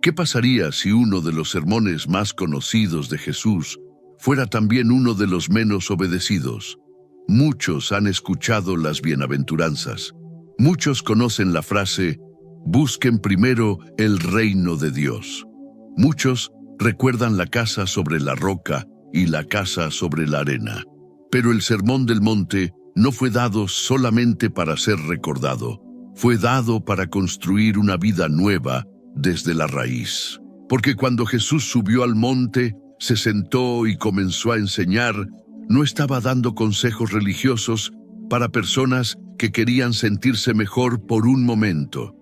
¿Qué pasaría si uno de los sermones más conocidos de Jesús fuera también uno de los menos obedecidos? Muchos han escuchado las bienaventuranzas. Muchos conocen la frase, busquen primero el reino de Dios. Muchos recuerdan la casa sobre la roca y la casa sobre la arena. Pero el Sermón del Monte no fue dado solamente para ser recordado. Fue dado para construir una vida nueva desde la raíz. Porque cuando Jesús subió al monte, se sentó y comenzó a enseñar, no estaba dando consejos religiosos para personas que querían sentirse mejor por un momento.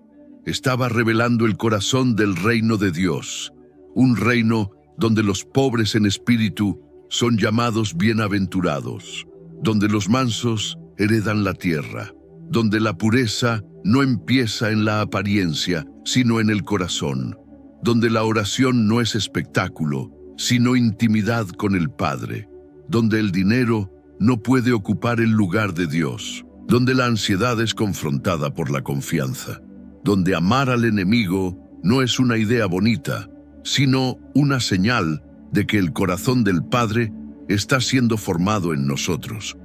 Estaba revelando el corazón del reino de Dios, un reino donde los pobres en espíritu son llamados bienaventurados, donde los mansos heredan la tierra, donde la pureza no empieza en la apariencia, sino en el corazón, donde la oración no es espectáculo, sino intimidad con el Padre, donde el dinero no puede ocupar el lugar de Dios, donde la ansiedad es confrontada por la confianza, donde amar al enemigo no es una idea bonita, sino una señal de que el corazón del Padre está siendo formado en nosotros,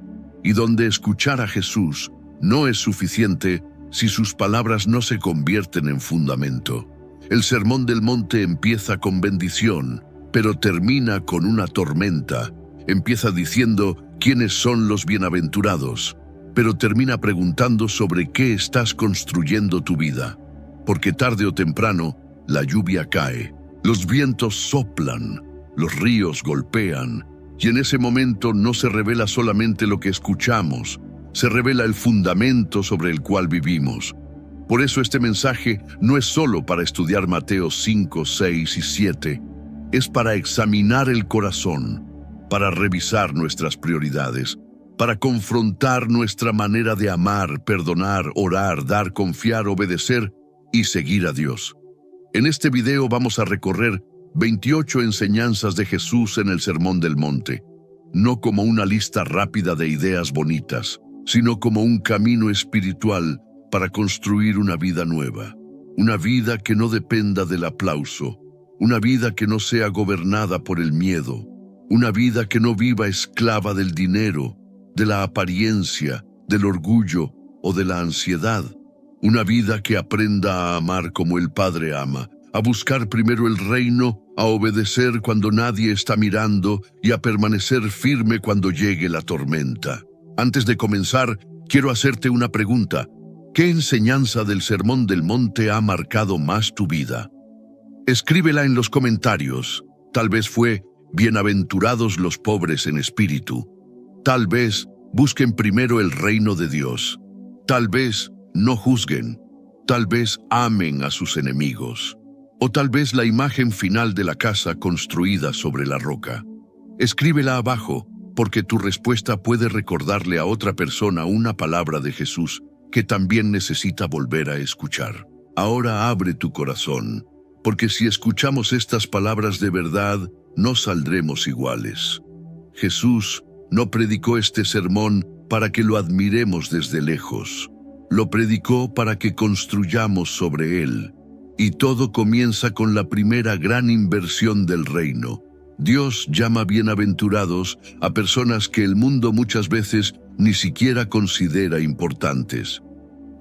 y donde escuchar a Jesús no es suficiente si sus palabras no se convierten en fundamento. El Sermón del Monte empieza con bendición, pero termina con una tormenta. Empieza diciendo quiénes son los bienaventurados, pero termina preguntando sobre qué estás construyendo tu vida. Porque tarde o temprano, la lluvia cae, los vientos soplan, los ríos golpean, y en ese momento no se revela solamente lo que escuchamos, se revela el fundamento sobre el cual vivimos. Por eso este mensaje no es solo para estudiar Mateo 5, 6 y 7, es para examinar el corazón, para revisar nuestras prioridades, para confrontar nuestra manera de amar, perdonar, orar, dar, confiar, obedecer y seguir a Dios. En este video vamos a recorrer 28 enseñanzas de Jesús en el Sermón del Monte, no como una lista rápida de ideas bonitas, sino como un camino espiritual para construir una vida nueva, una vida que no dependa del aplauso, una vida que no sea gobernada por el miedo, una vida que no viva esclava del dinero, de la apariencia, del orgullo o de la ansiedad, una vida que aprenda a amar como el Padre ama, a buscar primero el reino, a obedecer cuando nadie está mirando y a permanecer firme cuando llegue la tormenta. Antes de comenzar, quiero hacerte una pregunta. ¿Qué enseñanza del Sermón del Monte ha marcado más tu vida? Escríbela en los comentarios. Tal vez fue, bienaventurados los pobres en espíritu. Tal vez, busquen primero el reino de Dios. Tal vez, no juzguen. Tal vez, amen a sus enemigos. O tal vez la imagen final de la casa construida sobre la roca. Escríbela abajo, porque tu respuesta puede recordarle a otra persona una palabra de Jesús que también necesita volver a escuchar. Ahora abre tu corazón, porque si escuchamos estas palabras de verdad, no saldremos iguales. Jesús no predicó este sermón para que lo admiremos desde lejos. Lo predicó para que construyamos sobre él. Y todo comienza con la primera gran inversión del reino. Dios llama bienaventurados a personas que el mundo muchas veces ni siquiera considera importantes.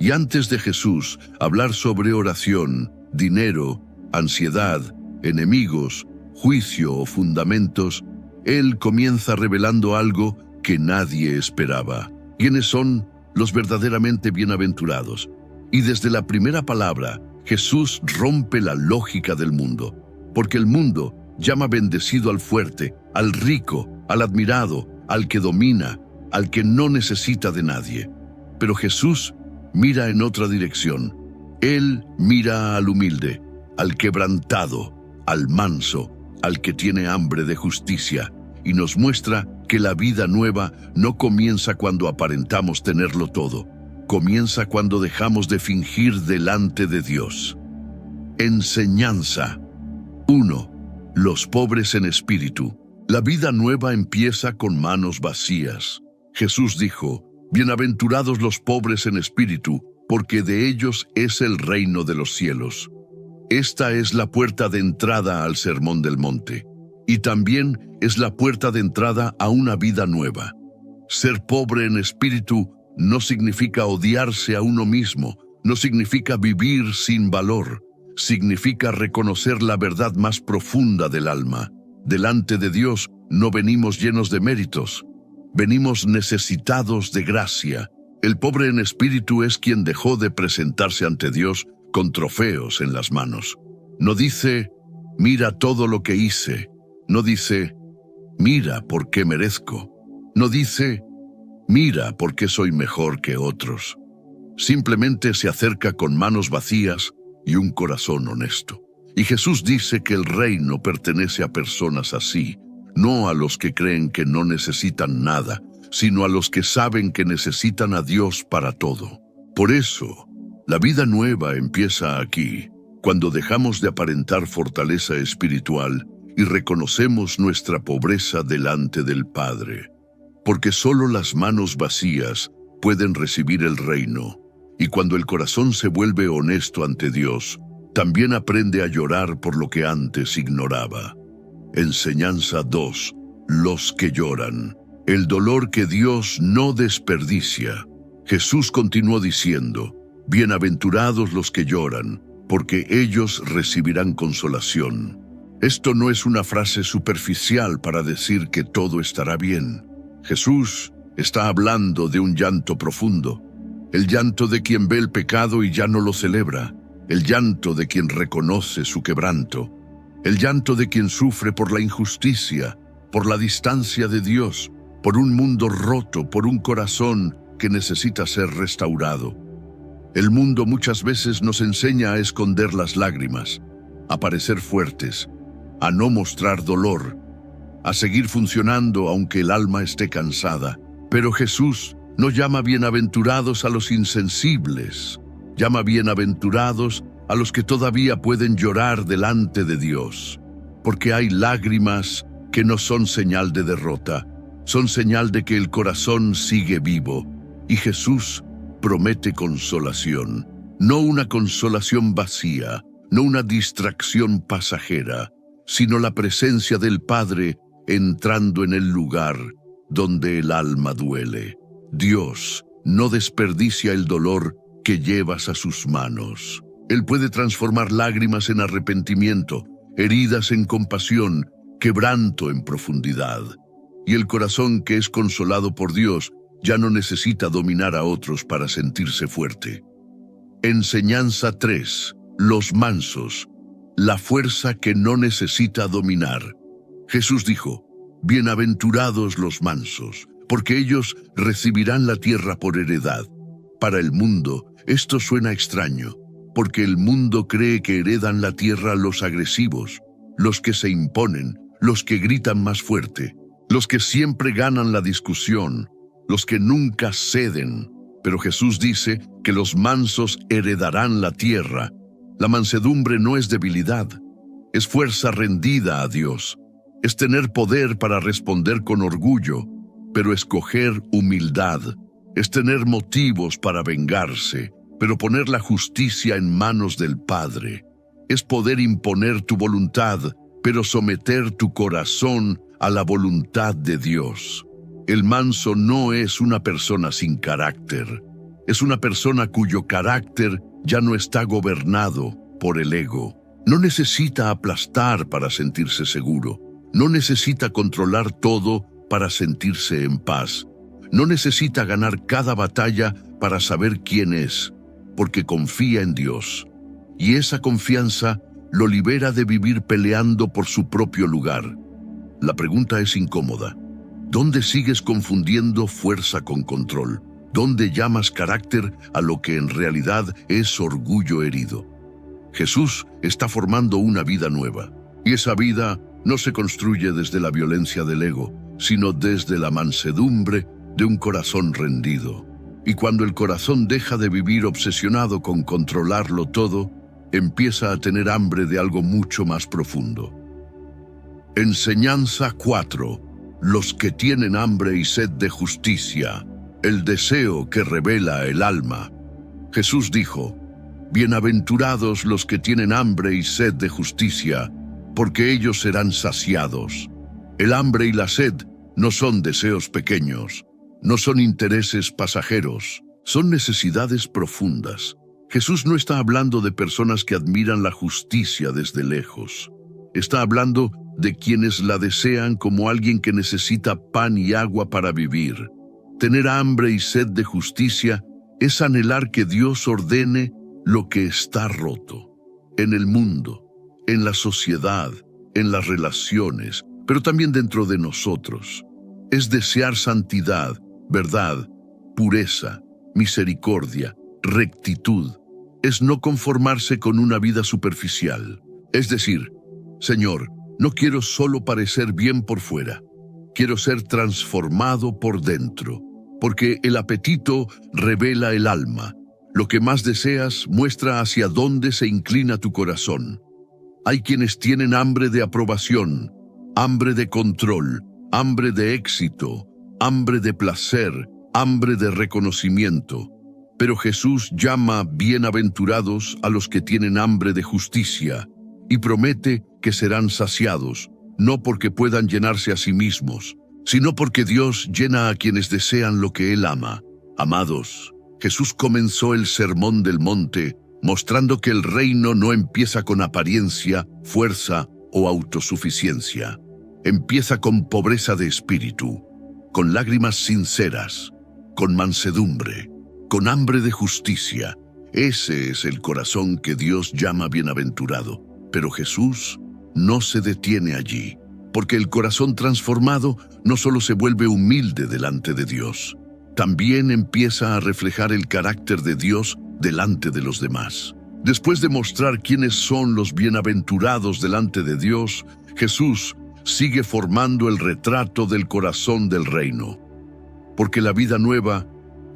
Y antes de Jesús hablar sobre oración, dinero, ansiedad, enemigos, juicio o fundamentos, Él comienza revelando algo que nadie esperaba. ¿Quiénes son los verdaderamente bienaventurados? Y desde la primera palabra, Jesús rompe la lógica del mundo, porque el mundo llama bendecido al fuerte, al rico, al admirado, al que domina, al que no necesita de nadie. Pero Jesús mira en otra dirección. Él mira al humilde, al quebrantado, al manso, al que tiene hambre de justicia, y nos muestra que la vida nueva no comienza cuando aparentamos tenerlo todo. Comienza cuando dejamos de fingir delante de Dios. Enseñanza 1. Los pobres en espíritu. La vida nueva empieza con manos vacías. Jesús dijo, bienaventurados los pobres en espíritu, porque de ellos es el reino de los cielos. Esta es la puerta de entrada al Sermón del Monte, y también es la puerta de entrada a una vida nueva. Ser pobre en espíritu no significa odiarse a uno mismo, no significa vivir sin valor, significa reconocer la verdad más profunda del alma. Delante de Dios no venimos llenos de méritos, venimos necesitados de gracia. El pobre en espíritu es quien dejó de presentarse ante Dios con trofeos en las manos. No dice, mira todo lo que hice. No dice, mira por qué merezco. No dice, mira por qué soy mejor que otros. Simplemente se acerca con manos vacías y un corazón honesto. Y Jesús dice que el reino pertenece a personas así, no a los que creen que no necesitan nada, sino a los que saben que necesitan a Dios para todo. Por eso, la vida nueva empieza aquí, cuando dejamos de aparentar fortaleza espiritual y reconocemos nuestra pobreza delante del Padre. Porque solo las manos vacías pueden recibir el reino, y cuando el corazón se vuelve honesto ante Dios, también aprende a llorar por lo que antes ignoraba. Enseñanza 2. Los que lloran. El dolor que Dios no desperdicia. Jesús continuó diciendo, bienaventurados los que lloran, porque ellos recibirán consolación. Esto no es una frase superficial para decir que todo estará bien. Jesús está hablando de un llanto profundo, el llanto de quien ve el pecado y ya no lo celebra, el llanto de quien reconoce su quebranto, el llanto de quien sufre por la injusticia, por la distancia de Dios, por un mundo roto, por un corazón que necesita ser restaurado. El mundo muchas veces nos enseña a esconder las lágrimas, a parecer fuertes, a no mostrar dolor, a seguir funcionando aunque el alma esté cansada. Pero Jesús no llama bienaventurados a los insensibles, llama bienaventurados a los que todavía pueden llorar delante de Dios, porque hay lágrimas que no son señal de derrota, son señal de que el corazón sigue vivo, y Jesús promete consolación, no una consolación vacía, no una distracción pasajera, sino la presencia del Padre entrando en el lugar donde el alma duele. Dios no desperdicia el dolor que llevas a sus manos. Él puede transformar lágrimas en arrepentimiento, heridas en compasión, quebranto en profundidad. Y el corazón que es consolado por Dios ya no necesita dominar a otros para sentirse fuerte. Enseñanza 3. Los mansos. La fuerza que no necesita dominar. Jesús dijo, bienaventurados los mansos, porque ellos recibirán la tierra por heredad. Para el mundo, esto suena extraño, porque el mundo cree que heredan la tierra los agresivos, los que se imponen, los que gritan más fuerte, los que siempre ganan la discusión, los que nunca ceden. Pero Jesús dice que los mansos heredarán la tierra. La mansedumbre no es debilidad, es fuerza rendida a Dios. Es tener poder para responder con orgullo, pero escoger humildad. Es tener motivos para vengarse, pero poner la justicia en manos del Padre. Es poder imponer tu voluntad, pero someter tu corazón a la voluntad de Dios. El manso no es una persona sin carácter. Es una persona cuyo carácter ya no está gobernado por el ego. No necesita aplastar para sentirse seguro. No necesita controlar todo para sentirse en paz. No necesita ganar cada batalla para saber quién es, porque confía en Dios. Y esa confianza lo libera de vivir peleando por su propio lugar. La pregunta es incómoda. ¿Dónde sigues confundiendo fuerza con control? ¿Dónde llamas carácter a lo que en realidad es orgullo herido? Jesús está formando una vida nueva, y esa vida no se construye desde la violencia del ego, sino desde la mansedumbre de un corazón rendido. Y cuando el corazón deja de vivir obsesionado con controlarlo todo, empieza a tener hambre de algo mucho más profundo. Enseñanza 4. Los que tienen hambre y sed de justicia, el deseo que revela el alma. Jesús dijo, Bienaventurados los que tienen hambre y sed de justicia, porque ellos serán saciados. El hambre y la sed no son deseos pequeños, no son intereses pasajeros, son necesidades profundas. Jesús no está hablando de personas que admiran la justicia desde lejos. Está hablando de quienes la desean como alguien que necesita pan y agua para vivir. Tener hambre y sed de justicia es anhelar que Dios ordene lo que está roto, en el mundo, en la sociedad, en las relaciones, pero también dentro de nosotros. Es desear santidad, verdad, pureza, misericordia, rectitud. Es no conformarse con una vida superficial. Es decir, Señor, no quiero solo parecer bien por fuera. Quiero ser transformado por dentro, porque el apetito revela el alma. Lo que más deseas muestra hacia dónde se inclina tu corazón. Hay quienes tienen hambre de aprobación, hambre de control, hambre de éxito, hambre de placer, hambre de reconocimiento. Pero Jesús llama bienaventurados a los que tienen hambre de justicia y promete que serán saciados, no porque puedan llenarse a sí mismos, sino porque Dios llena a quienes desean lo que Él ama. Amados, Jesús comenzó el Sermón del Monte mostrando que el reino no empieza con apariencia, fuerza o autosuficiencia. Empieza con pobreza de espíritu, con lágrimas sinceras, con mansedumbre, con hambre de justicia. Ese es el corazón que Dios llama bienaventurado. Pero Jesús no se detiene allí, porque el corazón transformado no solo se vuelve humilde delante de Dios, también empieza a reflejar el carácter de Dios delante de los demás. Después de mostrar quiénes son los bienaventurados delante de Dios, Jesús sigue formando el retrato del corazón del reino. Porque la vida nueva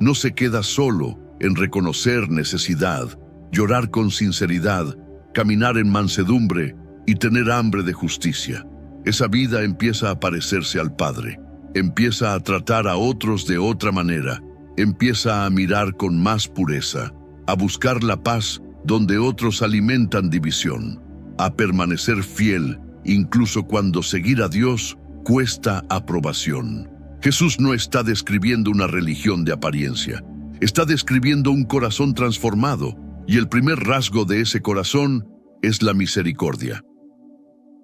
no se queda solo en reconocer necesidad, llorar con sinceridad, caminar en mansedumbre y tener hambre de justicia. Esa vida empieza a parecerse al Padre, empieza a tratar a otros de otra manera, empieza a mirar con más pureza, a buscar la paz donde otros alimentan división, a permanecer fiel incluso cuando seguir a Dios cuesta aprobación. Jesús no está describiendo una religión de apariencia, está describiendo un corazón transformado, y el primer rasgo de ese corazón es la misericordia.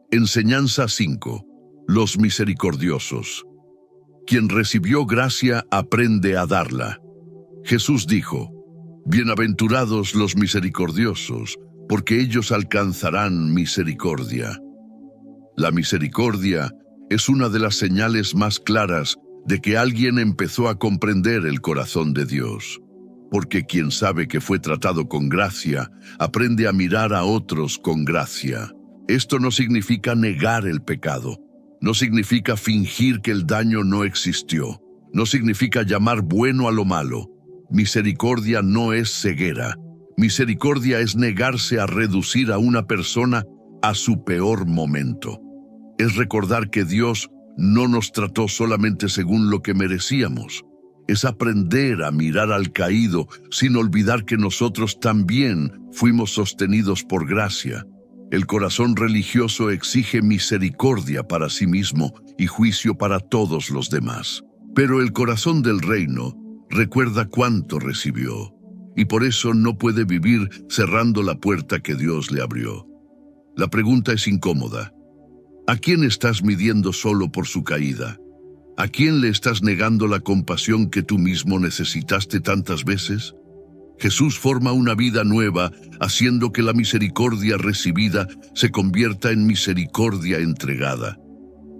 Enseñanza 5. Los misericordiosos. Quien recibió gracia aprende a darla. Jesús dijo: Bienaventurados los misericordiosos, porque ellos alcanzarán misericordia. La misericordia es una de las señales más claras de que alguien empezó a comprender el corazón de Dios. Porque quien sabe que fue tratado con gracia, aprende a mirar a otros con gracia. Esto no significa negar el pecado, no significa fingir que el daño no existió, no significa llamar bueno a lo malo. Misericordia no es ceguera. Misericordia es negarse a reducir a una persona a su peor momento. Es recordar que Dios no nos trató solamente según lo que merecíamos. Es aprender a mirar al caído sin olvidar que nosotros también fuimos sostenidos por gracia. El corazón religioso exige misericordia para sí mismo y juicio para todos los demás. Pero el corazón del reino recuerda cuánto recibió, y por eso no puede vivir cerrando la puerta que Dios le abrió. La pregunta es incómoda. ¿A quién estás midiendo solo por su caída? ¿A quién le estás negando la compasión que tú mismo necesitaste tantas veces? Jesús forma una vida nueva, haciendo que la misericordia recibida se convierta en misericordia entregada.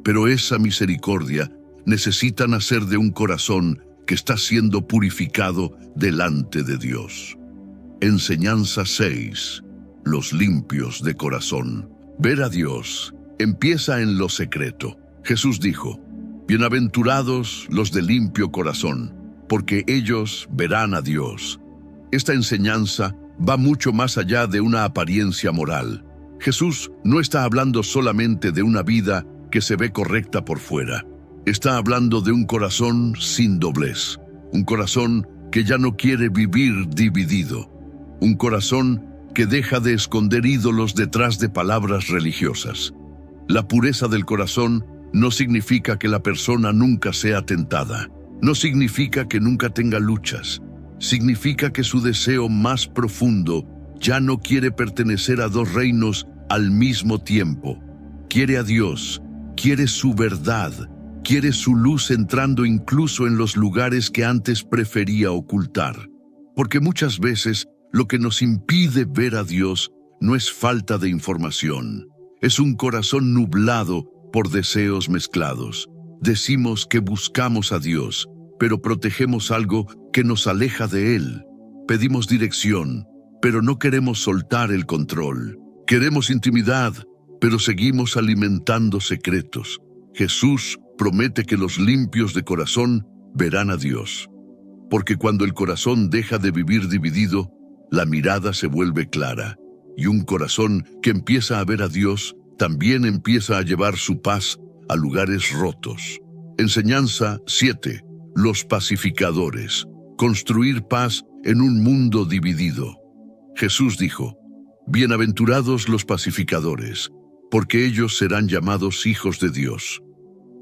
Pero esa misericordia necesita nacer de un corazón que está siendo purificado delante de Dios. Enseñanza 6. Los limpios de corazón. Ver a Dios empieza en lo secreto. Jesús dijo: Bienaventurados los de limpio corazón, porque ellos verán a Dios. Esta enseñanza va mucho más allá de una apariencia moral. Jesús no está hablando solamente de una vida que se ve correcta por fuera. Está hablando de un corazón sin doblez, un corazón que ya no quiere vivir dividido. un corazón que deja de esconder ídolos detrás de palabras religiosas. La pureza del corazón no significa que la persona nunca sea tentada, no significa que nunca tenga luchas, significa que su deseo más profundo ya no quiere pertenecer a dos reinos al mismo tiempo. Quiere a Dios, quiere su verdad, quiere su luz entrando incluso en los lugares que antes prefería ocultar. Porque muchas veces lo que nos impide ver a Dios no es falta de información, es un corazón nublado por deseos mezclados. Decimos que buscamos a Dios, pero protegemos algo que nos aleja de Él. Pedimos dirección, pero no queremos soltar el control. Queremos intimidad, pero seguimos alimentando secretos. Jesús promete que los limpios de corazón verán a Dios. Porque cuando el corazón deja de vivir dividido, la mirada se vuelve clara, y un corazón que empieza a ver a Dios también empieza a llevar su paz a lugares rotos. Enseñanza 7. Los pacificadores. Construir paz en un mundo dividido. Jesús dijo: bienaventurados los pacificadores, porque ellos serán llamados hijos de Dios.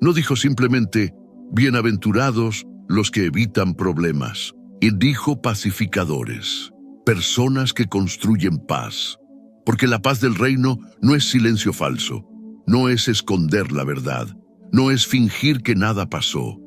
No dijo simplemente, bienaventurados los que evitan problemas. Y dijo pacificadores, personas que construyen paz. Porque la paz del reino no es silencio falso, no es esconder la verdad, no es fingir que nada pasó.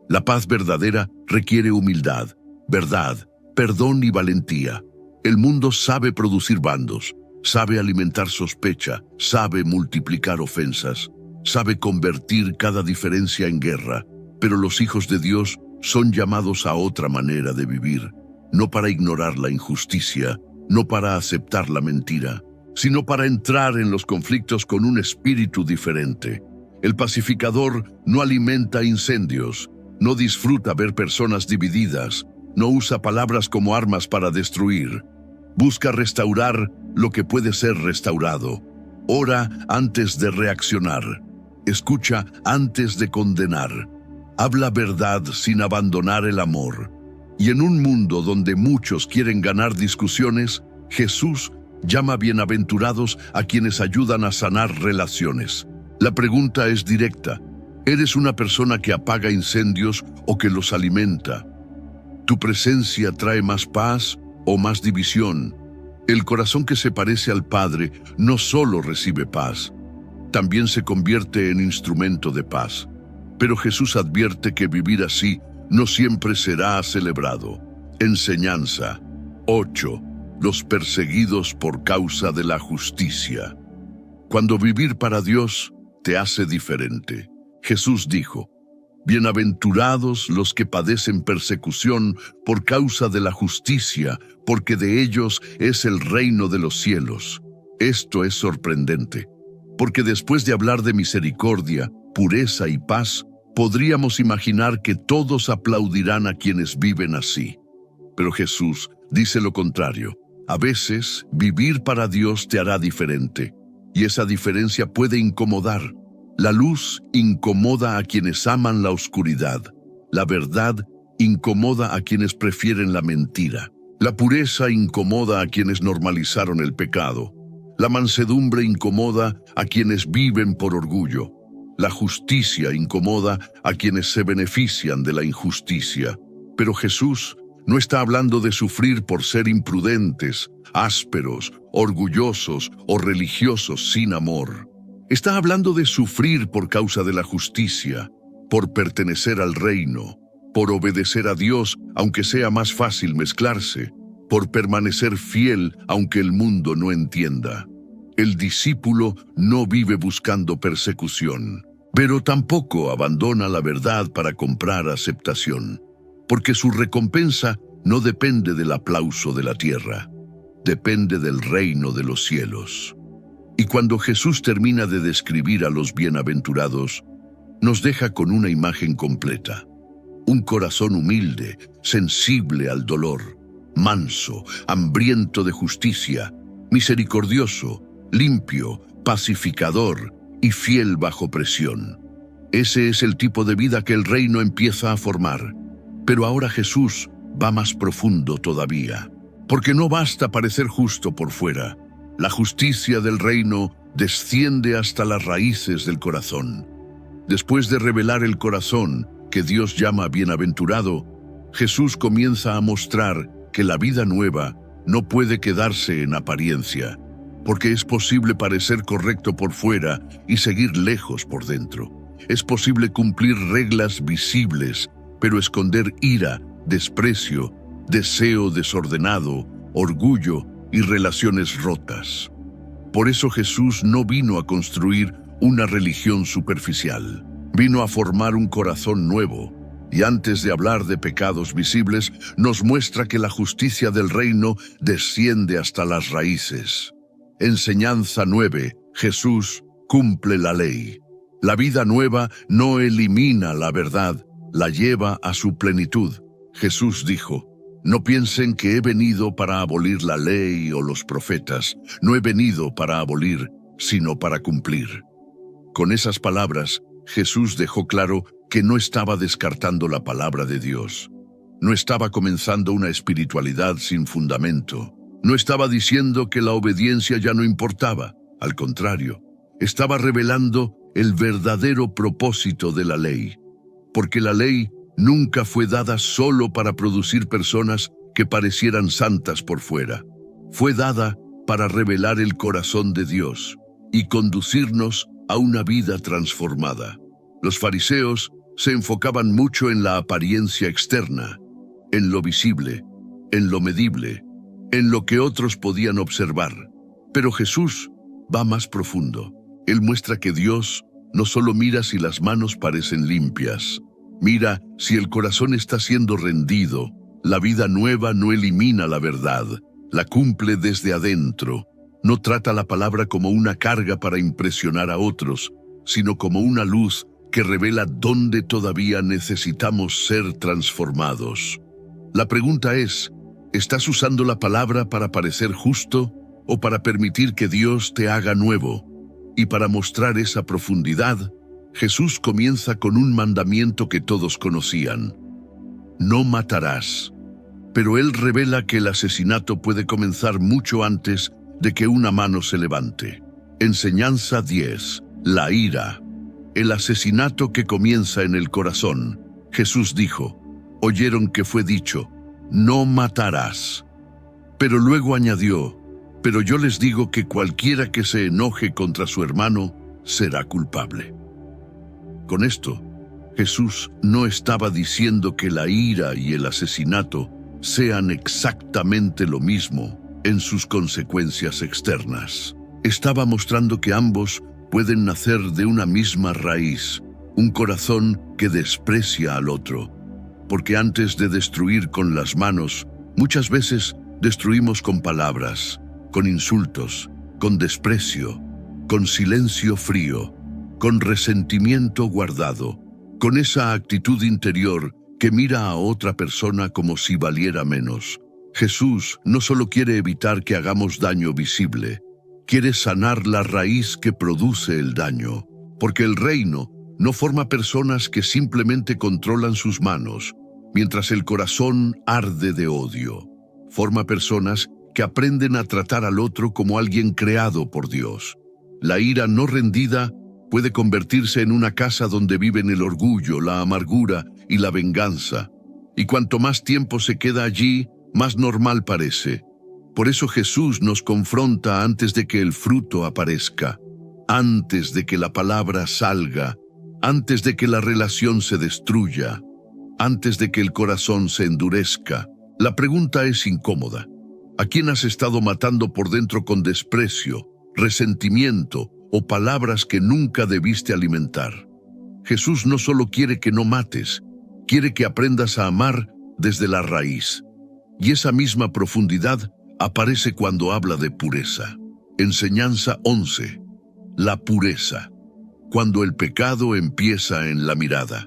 La paz verdadera requiere humildad, verdad, perdón y valentía. El mundo sabe producir bandos, sabe alimentar sospecha, sabe multiplicar ofensas, sabe convertir cada diferencia en guerra, pero los hijos de Dios son llamados a otra manera de vivir, no para ignorar la injusticia, no para aceptar la mentira, sino para entrar en los conflictos con un espíritu diferente. El pacificador no alimenta incendios, no disfruta ver personas divididas, no usa palabras como armas para destruir. Busca restaurar lo que puede ser restaurado. Ora antes de reaccionar. Escucha antes de condenar. Habla verdad sin abandonar el amor. Y en un mundo donde muchos quieren ganar discusiones, Jesús llama bienaventurados a quienes ayudan a sanar relaciones. La pregunta es directa. ¿Eres una persona que apaga incendios o que los alimenta? ¿Tu presencia trae más paz o más división? El corazón que se parece al Padre no solo recibe paz, también se convierte en instrumento de paz. Pero Jesús advierte que vivir así no siempre será celebrado. Enseñanza 8. Los perseguidos por causa de la justicia. Cuando vivir para Dios te hace diferente. Jesús dijo: bienaventurados los que padecen persecución por causa de la justicia, porque de ellos es el reino de los cielos. Esto es sorprendente, porque después de hablar de misericordia, pureza y paz, podríamos imaginar que todos aplaudirán a quienes viven así. Pero Jesús dice lo contrario. A veces, vivir para Dios te hará diferente, y esa diferencia puede incomodar. La luz incomoda a quienes aman la oscuridad. La verdad incomoda a quienes prefieren la mentira. La pureza incomoda a quienes normalizaron el pecado. La mansedumbre incomoda a quienes viven por orgullo. La justicia incomoda a quienes se benefician de la injusticia. Pero Jesús no está hablando de sufrir por ser imprudentes, ásperos, orgullosos o religiosos sin amor. Está hablando de sufrir por causa de la justicia, por pertenecer al reino, por obedecer a Dios aunque sea más fácil mezclarse, por permanecer fiel aunque el mundo no entienda. El discípulo no vive buscando persecución, pero tampoco abandona la verdad para comprar aceptación, porque su recompensa no depende del aplauso de la tierra, depende del reino de los cielos. Y cuando Jesús termina de describir a los bienaventurados, nos deja con una imagen completa. Un corazón humilde, sensible al dolor, manso, hambriento de justicia, misericordioso, limpio, pacificador y fiel bajo presión. Ese es el tipo de vida que el reino empieza a formar. Pero ahora Jesús va más profundo todavía. Porque no basta parecer justo por fuera. La justicia del reino desciende hasta las raíces del corazón. Después de revelar el corazón, que Dios llama bienaventurado, Jesús comienza a mostrar que la vida nueva no puede quedarse en apariencia, porque es posible parecer correcto por fuera y seguir lejos por dentro. Es posible cumplir reglas visibles, pero esconder ira, desprecio, deseo desordenado, orgullo y relaciones rotas. Por eso Jesús no vino a construir una religión superficial. Vino a formar un corazón nuevo. Y antes de hablar de pecados visibles, nos muestra que la justicia del reino desciende hasta las raíces. Enseñanza 9. Jesús cumple la ley. La vida nueva no elimina la verdad, la lleva a su plenitud. Jesús dijo: no piensen que he venido para abolir la ley o los profetas. No he venido para abolir, sino para cumplir. Con esas palabras, Jesús dejó claro que no estaba descartando la palabra de Dios. No estaba comenzando una espiritualidad sin fundamento. No estaba diciendo que la obediencia ya no importaba. Al contrario, estaba revelando el verdadero propósito de la ley. Porque la ley nunca fue dada solo para producir personas que parecieran santas por fuera. Fue dada para revelar el corazón de Dios y conducirnos a una vida transformada. Los fariseos se enfocaban mucho en la apariencia externa, en lo visible, en lo medible, en lo que otros podían observar. Pero Jesús va más profundo. Él muestra que Dios no solo mira si las manos parecen limpias, mira si el corazón está siendo rendido. La vida nueva no elimina la verdad, la cumple desde adentro. No trata la palabra como una carga para impresionar a otros, sino como una luz que revela dónde todavía necesitamos ser transformados. La pregunta es: ¿estás usando la palabra para parecer justo o para permitir que Dios te haga nuevo? Y para mostrar esa profundidad, Jesús comienza con un mandamiento que todos conocían: no matarás. Pero Él revela que el asesinato puede comenzar mucho antes de que una mano se levante. Enseñanza 10. La ira. El asesinato que comienza en el corazón. Jesús dijo: oyeron que fue dicho, no matarás. Pero luego añadió: pero yo les digo que cualquiera que se enoje contra su hermano será culpable. Con esto, Jesús no estaba diciendo que la ira y el asesinato sean exactamente lo mismo en sus consecuencias externas. Estaba mostrando que ambos pueden nacer de una misma raíz, un corazón que desprecia al otro. Porque antes de destruir con las manos, muchas veces destruimos con palabras, con insultos, con desprecio, con silencio frío, con resentimiento guardado, con esa actitud interior que mira a otra persona como si valiera menos. Jesús no solo quiere evitar que hagamos daño visible, quiere sanar la raíz que produce el daño, porque el reino no forma personas que simplemente controlan sus manos, mientras el corazón arde de odio. Forma personas que aprenden a tratar al otro como alguien creado por Dios. La ira no rendida puede convertirse en una casa donde viven el orgullo, la amargura y la venganza. Y cuanto más tiempo se queda allí, más normal parece. Por eso Jesús nos confronta antes de que el fruto aparezca, antes de que la palabra salga, antes de que la relación se destruya, antes de que el corazón se endurezca. La pregunta es incómoda. ¿A quién has estado matando por dentro con desprecio, resentimiento o palabras que nunca debiste alimentar? Jesús no solo quiere que no mates, quiere que aprendas a amar desde la raíz. Y esa misma profundidad aparece cuando habla de pureza. Enseñanza 11. La pureza. Cuando el pecado empieza en la mirada.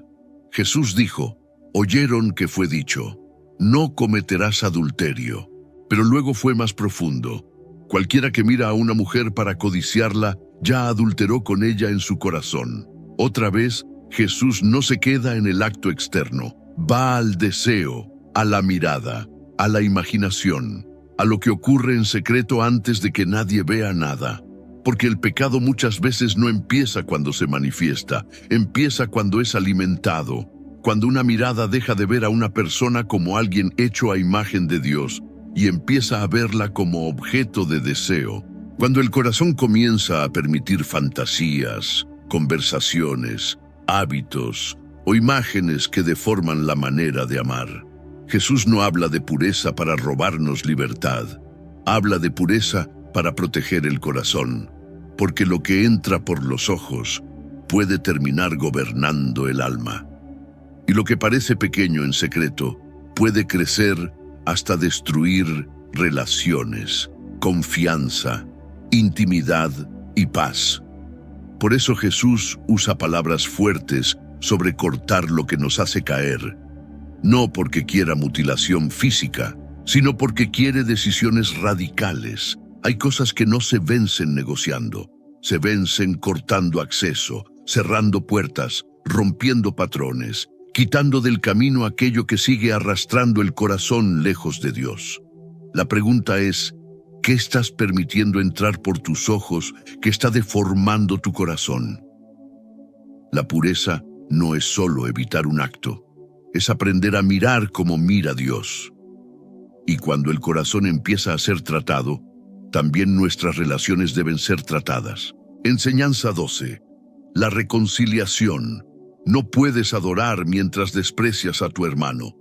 Jesús dijo: oyeron que fue dicho, no cometerás adulterio. Pero luego fue más profundo. Cualquiera que mira a una mujer para codiciarla, ya adulteró con ella en su corazón. Otra vez, Jesús no se queda en el acto externo, va al deseo, a la mirada, a la imaginación, a lo que ocurre en secreto antes de que nadie vea nada. Porque el pecado muchas veces no empieza cuando se manifiesta, empieza cuando es alimentado, cuando una mirada deja de ver a una persona como alguien hecho a imagen de Dios y empieza a verla como objeto de deseo. Cuando el corazón comienza a permitir fantasías, conversaciones, hábitos o imágenes que deforman la manera de amar. Jesús no habla de pureza para robarnos libertad, habla de pureza para proteger el corazón, porque lo que entra por los ojos puede terminar gobernando el alma. Y lo que parece pequeño en secreto puede crecer hasta destruir relaciones, confianza, intimidad y paz. Por eso Jesús usa palabras fuertes sobre cortar lo que nos hace caer, no porque quiera mutilación física, sino porque quiere decisiones radicales. Hay cosas que no se vencen negociando, se vencen cortando acceso, cerrando puertas, rompiendo patrones, quitando del camino aquello que sigue arrastrando el corazón lejos de Dios. La pregunta es, ¿qué estás permitiendo entrar por tus ojos que está deformando tu corazón? La pureza no es solo evitar un acto, es aprender a mirar como mira Dios. Y cuando el corazón empieza a ser tratado, también nuestras relaciones deben ser tratadas. Enseñanza 12. La reconciliación. No puedes adorar mientras desprecias a tu hermano.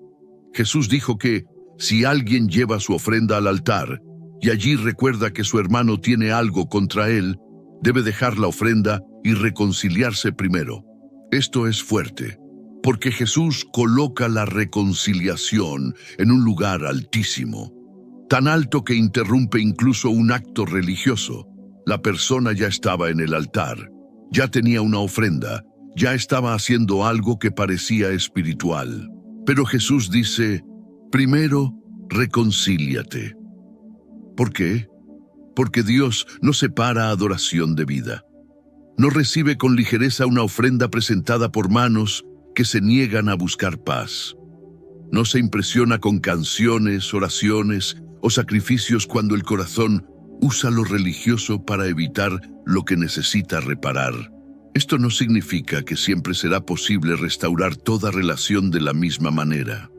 Jesús dijo que, si alguien lleva su ofrenda al altar, y allí recuerda que su hermano tiene algo contra él, debe dejar la ofrenda y reconciliarse primero. Esto es fuerte, porque Jesús coloca la reconciliación en un lugar altísimo, tan alto que interrumpe incluso un acto religioso. La persona ya estaba en el altar, ya tenía una ofrenda, ya estaba haciendo algo que parecía espiritual. Pero Jesús dice, primero, reconcíliate. ¿Por qué? Porque Dios no separa adoración de vida. No recibe con ligereza una ofrenda presentada por manos que se niegan a buscar paz. No se impresiona con canciones, oraciones o sacrificios cuando el corazón usa lo religioso para evitar lo que necesita reparar. Esto no significa que siempre será posible restaurar toda relación de la misma manera.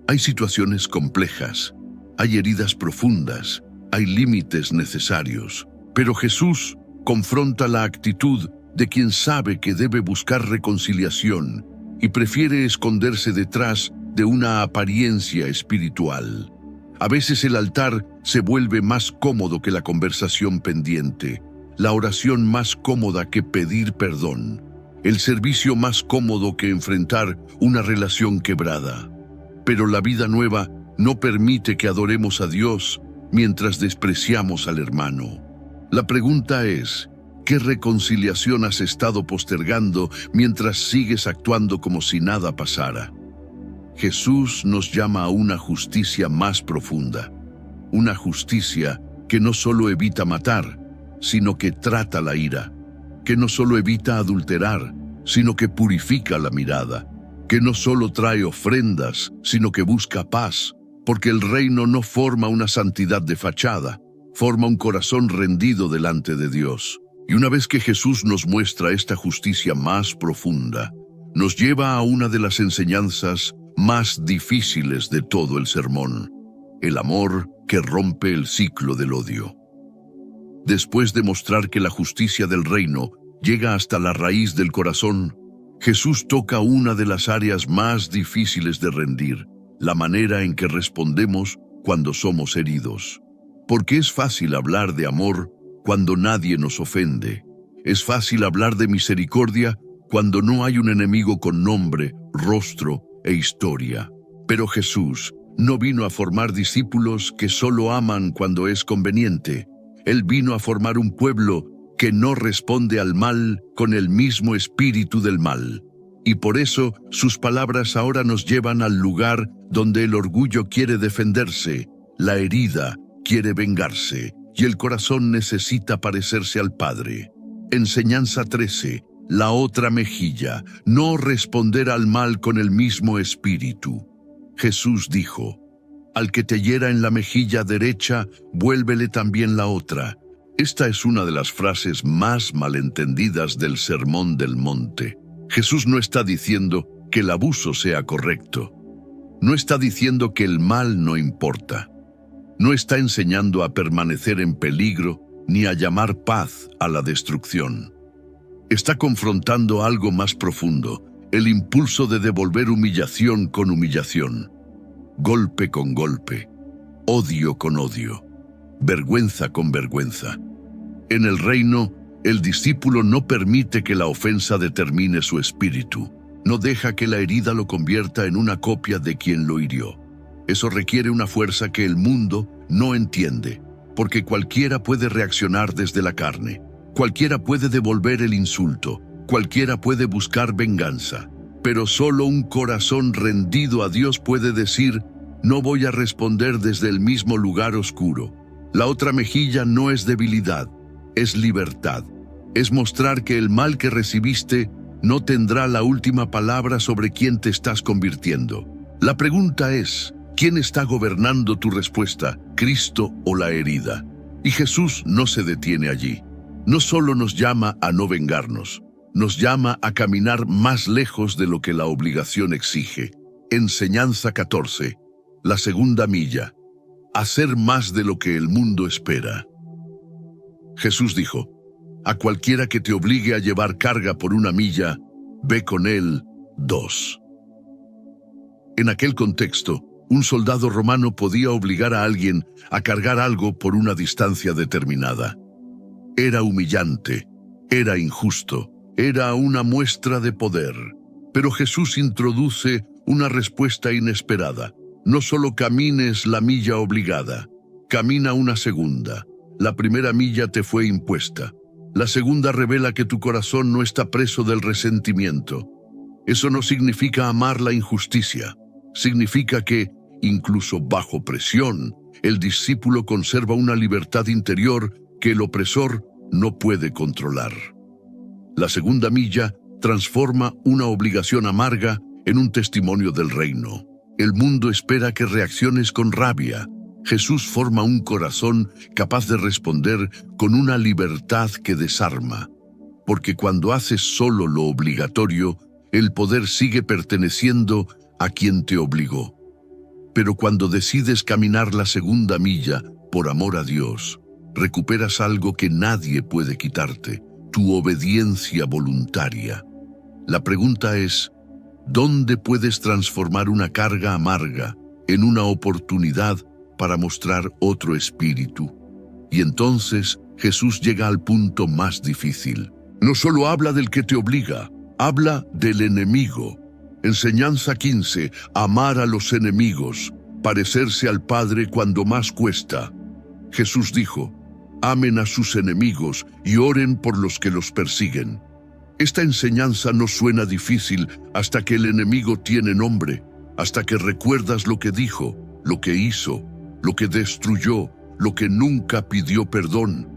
Hay situaciones complejas, hay heridas profundas, hay límites necesarios, pero Jesús confronta la actitud de quien sabe que debe buscar reconciliación y prefiere esconderse detrás de una apariencia espiritual. A veces el altar se vuelve más cómodo que la conversación pendiente, la oración más cómoda que pedir perdón, el servicio más cómodo que enfrentar una relación quebrada. Pero la vida nueva no permite que adoremos a Dios mientras despreciamos al hermano. La pregunta es, ¿qué reconciliación has estado postergando mientras sigues actuando como si nada pasara? Jesús nos llama a una justicia más profunda, una justicia que no solo evita matar, sino que trata la ira, que no solo evita adulterar, sino que purifica la mirada, que no solo trae ofrendas, sino que busca paz, porque el reino no forma una santidad de fachada, forma un corazón rendido delante de Dios. Y una vez que Jesús nos muestra esta justicia más profunda, nos lleva a una de las enseñanzas más difíciles de todo el sermón, el amor que rompe el ciclo del odio. Después de mostrar que la justicia del reino llega hasta la raíz del corazón, Jesús toca una de las áreas más difíciles de rendir, la manera en que respondemos cuando somos heridos. Porque es fácil hablar de amor cuando nadie nos ofende. Es fácil hablar de misericordia cuando no hay un enemigo con nombre, rostro e historia. Pero Jesús no vino a formar discípulos que solo aman cuando es conveniente. Él vino a formar un pueblo que no responde al mal con el mismo espíritu del mal. Y por eso sus palabras ahora nos llevan al lugar donde el orgullo quiere defenderse, la herida quiere vengarse y el corazón necesita parecerse al Padre. Enseñanza 13. La otra mejilla, no responder al mal con el mismo espíritu. Jesús dijo, Al que te hiera en la mejilla derecha, vuélvele también la otra. Esta es una de las frases más malentendidas del Sermón del Monte. Jesús no está diciendo que el abuso sea correcto. No está diciendo que el mal no importa. No está enseñando a permanecer en peligro ni a llamar paz a la destrucción. Está confrontando algo más profundo, el impulso de devolver humillación con humillación, golpe con golpe, odio con odio, vergüenza con vergüenza. En el reino, el discípulo no permite que la ofensa determine su espíritu. No deja que la herida lo convierta en una copia de quien lo hirió. Eso requiere una fuerza que el mundo no entiende, porque cualquiera puede reaccionar desde la carne. Cualquiera puede devolver el insulto. Cualquiera puede buscar venganza. Pero solo un corazón rendido a Dios puede decir: no voy a responder desde el mismo lugar oscuro. La otra mejilla no es debilidad, es libertad. Es mostrar que el mal que recibiste no tendrá la última palabra sobre quién te estás convirtiendo. La pregunta es: ¿quién está gobernando tu respuesta, Cristo o la herida? Y Jesús no se detiene allí. No solo nos llama a no vengarnos, nos llama a caminar más lejos de lo que la obligación exige. Enseñanza 14. La segunda milla. Hacer más de lo que el mundo espera. Jesús dijo: a cualquiera que te obligue a llevar carga por 1 milla, ve con él 2. En aquel contexto, un soldado romano podía obligar a alguien a cargar algo por una distancia determinada. Era humillante, era injusto, era una muestra de poder. Pero Jesús introduce una respuesta inesperada. No solo camines la milla obligada, camina una segunda. La primera milla te fue impuesta. La segunda revela que tu corazón no está preso del resentimiento. Eso no significa amar la injusticia. Significa que, incluso bajo presión, el discípulo conserva una libertad interior que el opresor no puede controlar. La segunda milla transforma una obligación amarga en un testimonio del reino. El mundo espera que reacciones con rabia. Jesús forma un corazón capaz de responder con una libertad que desarma. Porque cuando haces solo lo obligatorio, el poder sigue perteneciendo a quien te obligó. Pero cuando decides caminar la segunda milla por amor a Dios, recuperas algo que nadie puede quitarte: tu obediencia voluntaria. La pregunta es: ¿dónde puedes transformar una carga amarga en una oportunidad para mostrar otro espíritu? Y entonces Jesús llega al punto más difícil. No solo habla del que te obliga, habla del enemigo. Enseñanza 15. Amar a los enemigos, parecerse al Padre cuando más cuesta. Jesús dijo: amen a sus enemigos y oren por los que los persiguen. Esta enseñanza no suena difícil hasta que el enemigo tiene nombre, hasta que recuerdas lo que dijo, lo que hizo, lo que destruyó, lo que nunca pidió perdón.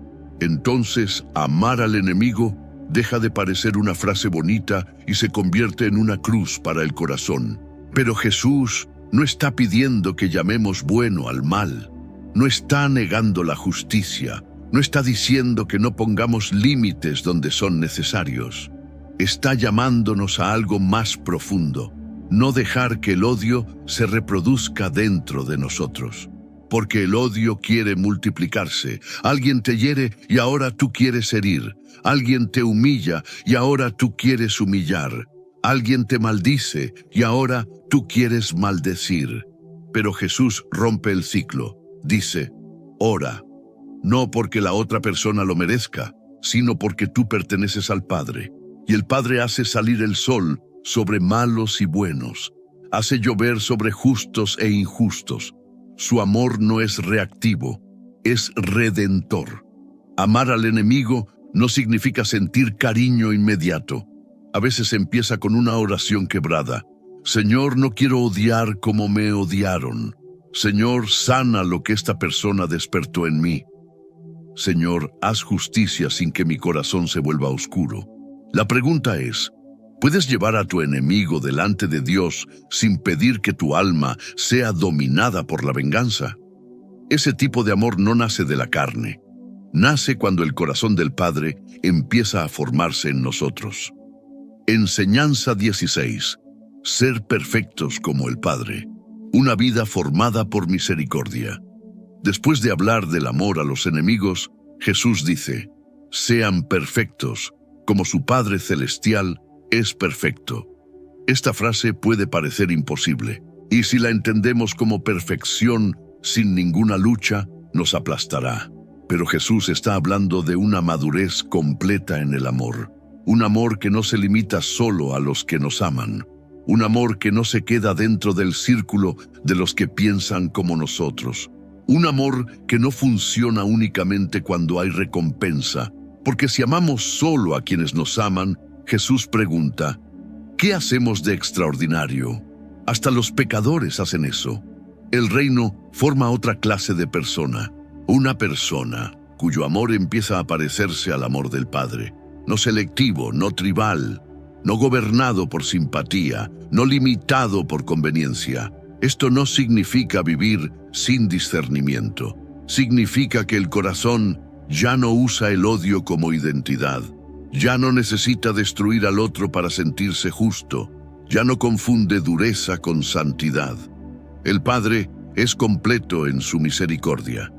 Entonces, amar al enemigo deja de parecer una frase bonita y se convierte en una cruz para el corazón. Pero Jesús no está pidiendo que llamemos bueno al mal. No está negando la justicia. No está diciendo que no pongamos límites donde son necesarios. Está llamándonos a algo más profundo. No dejar que el odio se reproduzca dentro de nosotros. Porque el odio quiere multiplicarse. Alguien te hiere y ahora tú quieres herir. Alguien te humilla y ahora tú quieres humillar. Alguien te maldice y ahora tú quieres maldecir. Pero Jesús rompe el ciclo. Dice: ora. No porque la otra persona lo merezca, sino porque tú perteneces al Padre. Y el Padre hace salir el sol sobre malos y buenos. Hace llover sobre justos e injustos. Su amor no es reactivo, es redentor. Amar al enemigo no significa sentir cariño inmediato. A veces empieza con una oración quebrada. Señor, no quiero odiar como me odiaron. Señor, sana lo que esta persona despertó en mí. Señor, haz justicia sin que mi corazón se vuelva oscuro. La pregunta es: Puedes llevar a tu enemigo delante de Dios sin pedir que tu alma sea dominada por la venganza. Ese tipo de amor no nace de la carne. Nace cuando el corazón del Padre empieza a formarse en nosotros. Enseñanza 16. Ser perfectos como el Padre. Una vida formada por misericordia. Después de hablar del amor a los enemigos, Jesús dice: sean perfectos, como su Padre Celestial es perfecto. Esta frase puede parecer imposible, y si la entendemos como perfección sin ninguna lucha, nos aplastará. Pero Jesús está hablando de una madurez completa en el amor. Un amor que no se limita solo a los que nos aman. Un amor que no se queda dentro del círculo de los que piensan como nosotros. Un amor que no funciona únicamente cuando hay recompensa. Porque si amamos solo a quienes nos aman, Jesús pregunta: ¿qué hacemos de extraordinario? Hasta los pecadores hacen eso. El reino forma otra clase de persona. Una persona cuyo amor empieza a parecerse al amor del Padre. No selectivo, no tribal, no gobernado por simpatía, no limitado por conveniencia. Esto no significa vivir sin discernimiento. Significa que el corazón ya no usa el odio como identidad. Ya no necesita destruir al otro para sentirse justo. Ya no confunde dureza con santidad. El Padre es completo en su misericordia.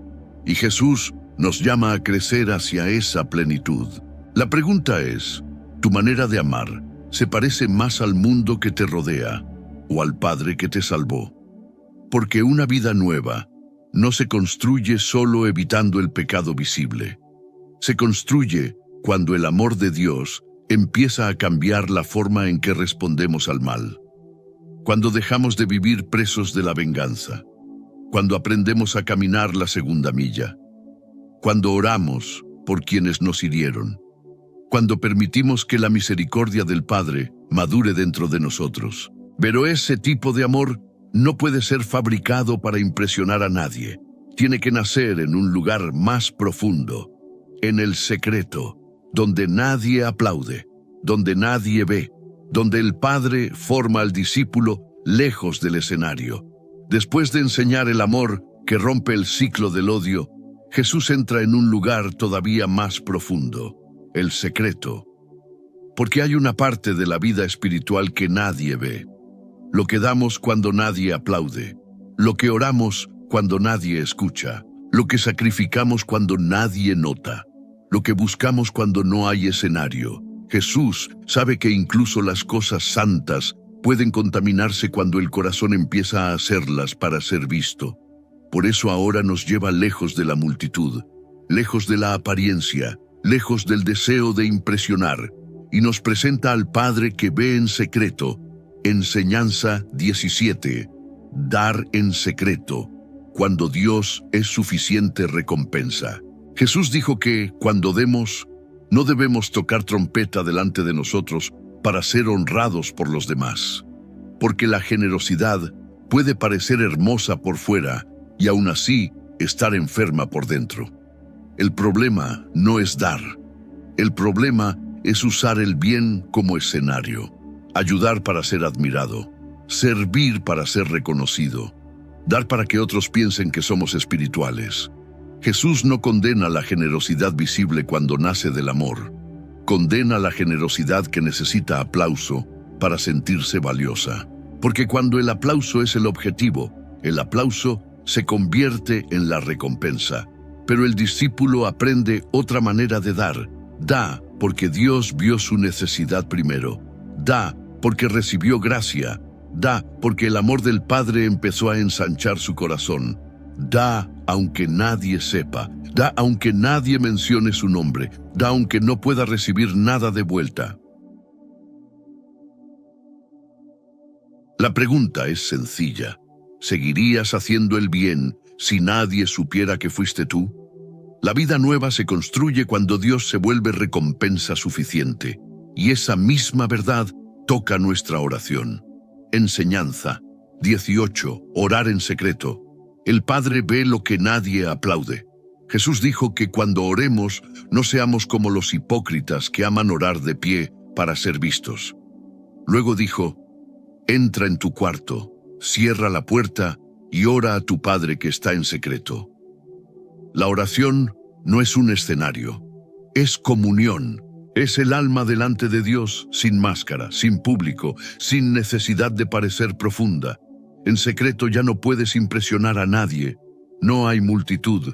Y Jesús nos llama a crecer hacia esa plenitud. La pregunta es: ¿tu manera de amar se parece más al mundo que te rodea o al Padre que te salvó? Porque una vida nueva no se construye solo evitando el pecado visible. Se construye cuando el amor de Dios empieza a cambiar la forma en que respondemos al mal. Cuando dejamos de vivir presos de la venganza. Cuando aprendemos a caminar la segunda milla. Cuando oramos por quienes nos hirieron. Cuando permitimos que la misericordia del Padre madure dentro de nosotros. Pero ese tipo de amor no puede ser fabricado para impresionar a nadie. Tiene que nacer en un lugar más profundo, en el secreto, donde nadie aplaude, donde nadie ve, donde el Padre forma al discípulo lejos del escenario. Después de enseñar el amor que rompe el ciclo del odio, Jesús entra en un lugar todavía más profundo, el secreto. Porque hay una parte de la vida espiritual que nadie ve. Lo que damos cuando nadie aplaude. Lo que oramos cuando nadie escucha. Lo que sacrificamos cuando nadie nota. Lo que buscamos cuando no hay escenario. Jesús sabe que incluso las cosas santas pueden contaminarse cuando el corazón empieza a hacerlas para ser visto. Por eso ahora nos lleva lejos de la multitud, lejos de la apariencia, lejos del deseo de impresionar, y nos presenta al Padre que ve en secreto. Enseñanza 17. Dar en secreto, cuando Dios es suficiente recompensa. Jesús dijo que, cuando demos, no debemos tocar trompeta delante de nosotros para ser honrados por los demás. Porque la generosidad puede parecer hermosa por fuera y aún así estar enferma por dentro. El problema no es dar. El problema es usar el bien como escenario. Ayudar para ser admirado. Servir para ser reconocido. Dar para que otros piensen que somos espirituales. Jesús no condena la generosidad visible cuando nace del amor. Condena la generosidad que necesita aplauso para sentirse valiosa. Porque cuando el aplauso es el objetivo, el aplauso se convierte en la recompensa. Pero el discípulo aprende otra manera de dar. Da porque Dios vio su necesidad primero. Da porque recibió gracia. Da porque el amor del Padre empezó a ensanchar su corazón. Da aunque nadie sepa. Da aunque nadie mencione su nombre. Da aunque no pueda recibir nada de vuelta. La pregunta es sencilla. ¿Seguirías haciendo el bien si nadie supiera que fuiste tú? La vida nueva se construye cuando Dios se vuelve recompensa suficiente. Y esa misma verdad toca nuestra oración. Enseñanza 18. Orar en secreto. El Padre ve lo que nadie aplaude. Jesús dijo que cuando oremos no seamos como los hipócritas que aman orar de pie para ser vistos. Luego dijo, entra en tu cuarto, cierra la puerta y ora a tu Padre que está en secreto. La oración no es un escenario, es comunión. Es el alma delante de Dios, sin máscara, sin público, sin necesidad de parecer profunda. En secreto ya no puedes impresionar a nadie. No hay multitud,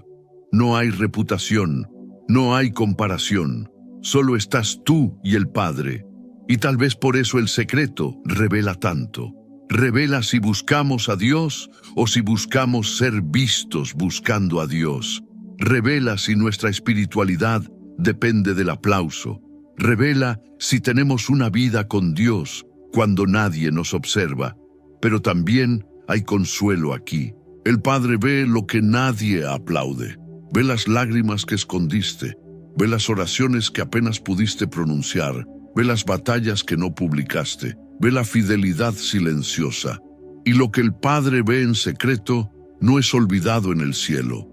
no hay reputación, no hay comparación. Solo estás tú y el Padre. Y tal vez por eso el secreto revela tanto. Revela si buscamos a Dios o si buscamos ser vistos buscando a Dios. Revela si nuestra espiritualidad depende del aplauso. Revela si tenemos una vida con Dios cuando nadie nos observa. Pero también hay consuelo aquí. El Padre ve lo que nadie aplaude. Ve las lágrimas que escondiste. Ve las oraciones que apenas pudiste pronunciar. Ve las batallas que no publicaste. Ve la fidelidad silenciosa. Y lo que el Padre ve en secreto no es olvidado en el cielo.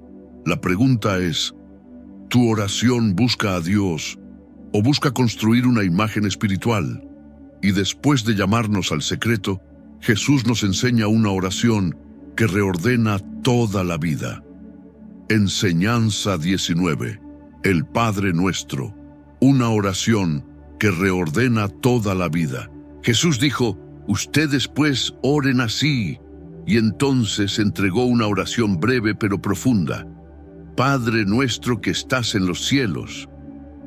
La pregunta es, ¿tu oración busca a Dios o busca construir una imagen espiritual? Y después de llamarnos al secreto, Jesús nos enseña una oración que reordena toda la vida. Enseñanza 19. El Padre Nuestro. Una oración que reordena toda la vida. Jesús dijo, ustedes pues oren así. Y entonces entregó una oración breve pero profunda. Padre nuestro que estás en los cielos.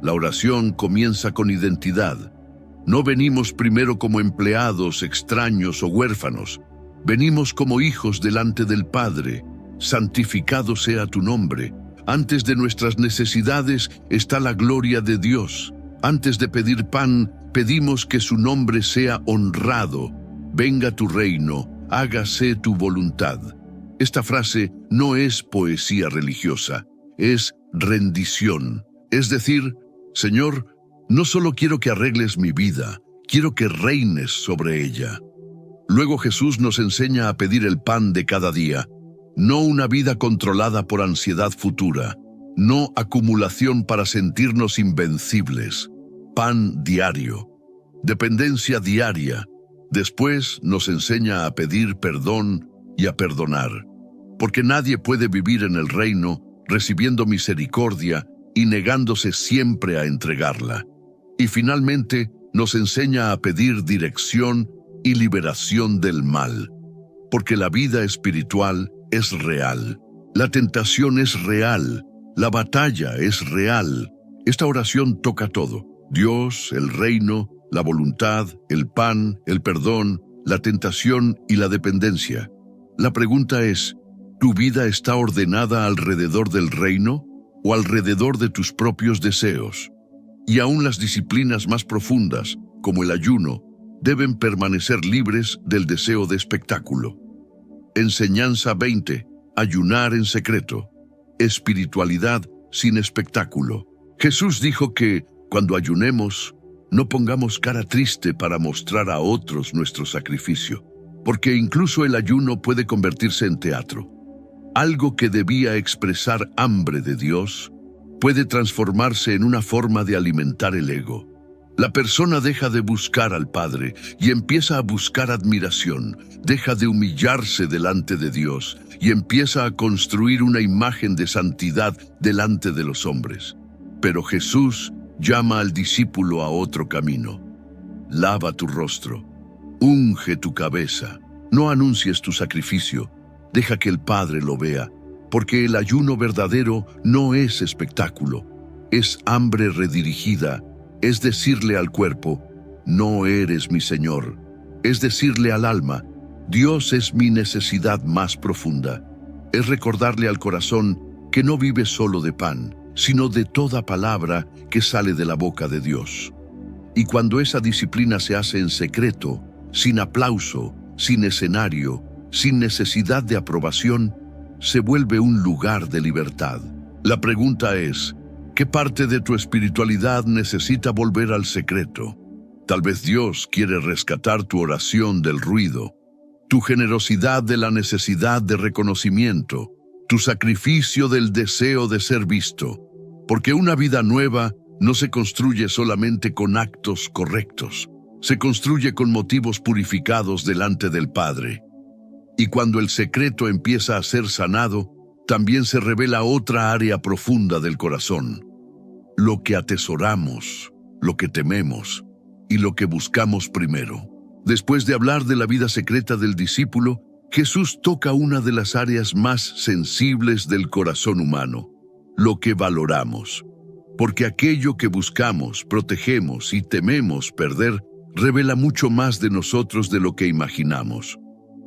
La oración comienza con identidad. No venimos primero como empleados, extraños o huérfanos. Venimos como hijos delante del Padre. Santificado sea tu nombre. Antes de nuestras necesidades está la gloria de Dios. Antes de pedir pan, pedimos que su nombre sea honrado. Venga tu reino, hágase tu voluntad. Esta frase no es poesía religiosa, es rendición. Es decir, Señor, no solo quiero que arregles mi vida, quiero que reines sobre ella. Luego Jesús nos enseña a pedir el pan de cada día, no una vida controlada por ansiedad futura, no acumulación para sentirnos invencibles. Pan diario, dependencia diaria. Después nos enseña a pedir perdón y a perdonar, porque nadie puede vivir en el reino recibiendo misericordia y negándose siempre a entregarla. Y finalmente nos enseña a pedir dirección y liberación del mal, porque la vida espiritual es real, la tentación es real, la batalla es real. Esta oración toca todo: Dios, el reino, la voluntad, el pan, el perdón, la tentación y la dependencia. La pregunta es, ¿tu vida está ordenada alrededor del reino o alrededor de tus propios deseos? Y aún las disciplinas más profundas, como el ayuno, deben permanecer libres del deseo de espectáculo. Enseñanza 20. Ayunar en secreto. Espiritualidad sin espectáculo. Jesús dijo que, cuando ayunemos, no pongamos cara triste para mostrar a otros nuestro sacrificio, porque incluso el ayuno puede convertirse en teatro. Algo que debía expresar hambre de Dios puede transformarse en una forma de alimentar el ego. La persona deja de buscar al Padre y empieza a buscar admiración, deja de humillarse delante de Dios y empieza a construir una imagen de santidad delante de los hombres. Pero Jesús llama al discípulo a otro camino. Lava tu rostro, unge tu cabeza, no anuncies tu sacrificio, deja que el Padre lo vea, porque el ayuno verdadero no es espectáculo, es hambre redirigida. Es decirle al cuerpo, no eres mi Señor. Es decirle al alma, Dios es mi necesidad más profunda. Es recordarle al corazón que no vive solo de pan, sino de toda palabra que sale de la boca de Dios. Y cuando esa disciplina se hace en secreto, sin aplauso, sin escenario, sin necesidad de aprobación, se vuelve un lugar de libertad. La pregunta es, ¿qué parte de tu espiritualidad necesita volver al secreto? Tal vez Dios quiere rescatar tu oración del ruido, tu generosidad de la necesidad de reconocimiento, tu sacrificio del deseo de ser visto, porque una vida nueva no se construye solamente con actos correctos, Se construye con motivos purificados delante del Padre. Y cuando el secreto empieza a ser sanado, también se revela otra área profunda del corazón. Lo que atesoramos, lo que tememos y lo que buscamos primero. Después de hablar de la vida secreta del discípulo, Jesús toca una de las áreas más sensibles del corazón humano, lo que valoramos. Porque aquello que buscamos, protegemos y tememos perder, revela mucho más de nosotros de lo que imaginamos.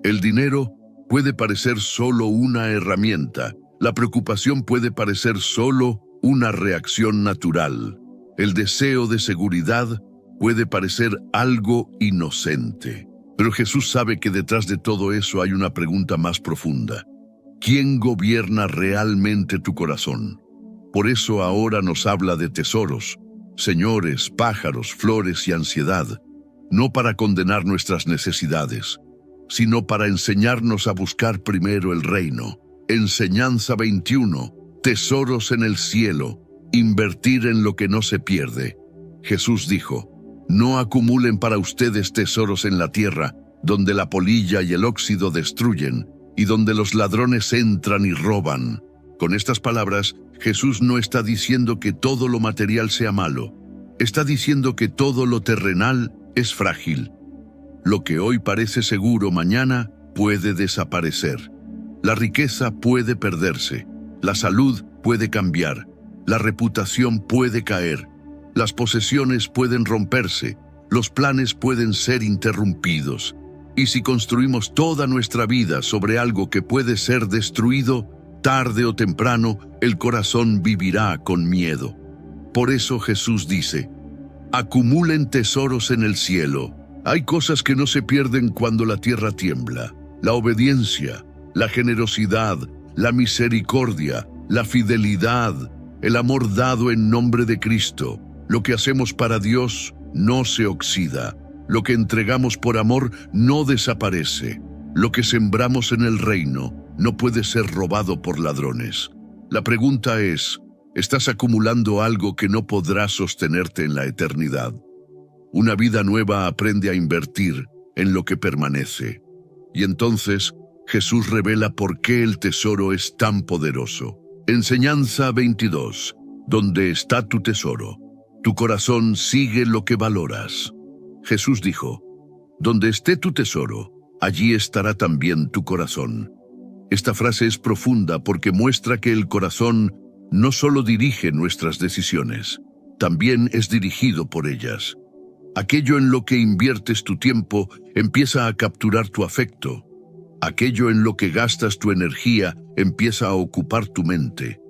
El dinero puede parecer solo una herramienta. La preocupación puede parecer solo una reacción natural. El deseo de seguridad puede parecer algo inocente. Pero Jesús sabe que detrás de todo eso hay una pregunta más profunda. ¿Quién gobierna realmente tu corazón? Por eso ahora nos habla de tesoros, señores, pájaros, flores y ansiedad, no para condenar nuestras necesidades, sino para enseñarnos a buscar primero el reino. Enseñanza 21, tesoros en el cielo, invertir en lo que no se pierde. Jesús dijo, no acumulen para ustedes tesoros en la tierra, donde la polilla y el óxido destruyen, y donde los ladrones entran y roban. Con estas palabras, Jesús no está diciendo que todo lo material sea malo. Está diciendo que todo lo terrenal es frágil. Lo que hoy parece seguro mañana puede desaparecer. La riqueza puede perderse. La salud puede cambiar. La reputación puede caer. Las posesiones pueden romperse. Los planes pueden ser interrumpidos. Y si construimos toda nuestra vida sobre algo que puede ser destruido, tarde o temprano, el corazón vivirá con miedo. Por eso Jesús dice, acumulen tesoros en el cielo. Hay cosas que no se pierden cuando la tierra tiembla. La obediencia, la generosidad, la misericordia, la fidelidad, el amor dado en nombre de Cristo. Lo que hacemos para Dios no se oxida. Lo que entregamos por amor no desaparece. Lo que sembramos en el reino no puede ser robado por ladrones. La pregunta es, ¿estás acumulando algo que no podrá sostenerte en la eternidad? Una vida nueva aprende a invertir en lo que permanece. Y entonces Jesús revela por qué el tesoro es tan poderoso. Enseñanza 22. Donde está tu tesoro, tu corazón sigue lo que valoras. Jesús dijo, donde esté tu tesoro, allí estará también tu corazón. Esta frase es profunda porque muestra que el corazón no solo dirige nuestras decisiones, también es dirigido por ellas. Aquello en lo que inviertes tu tiempo empieza a capturar tu afecto. Aquello en lo que gastas tu energía empieza a ocupar tu mente.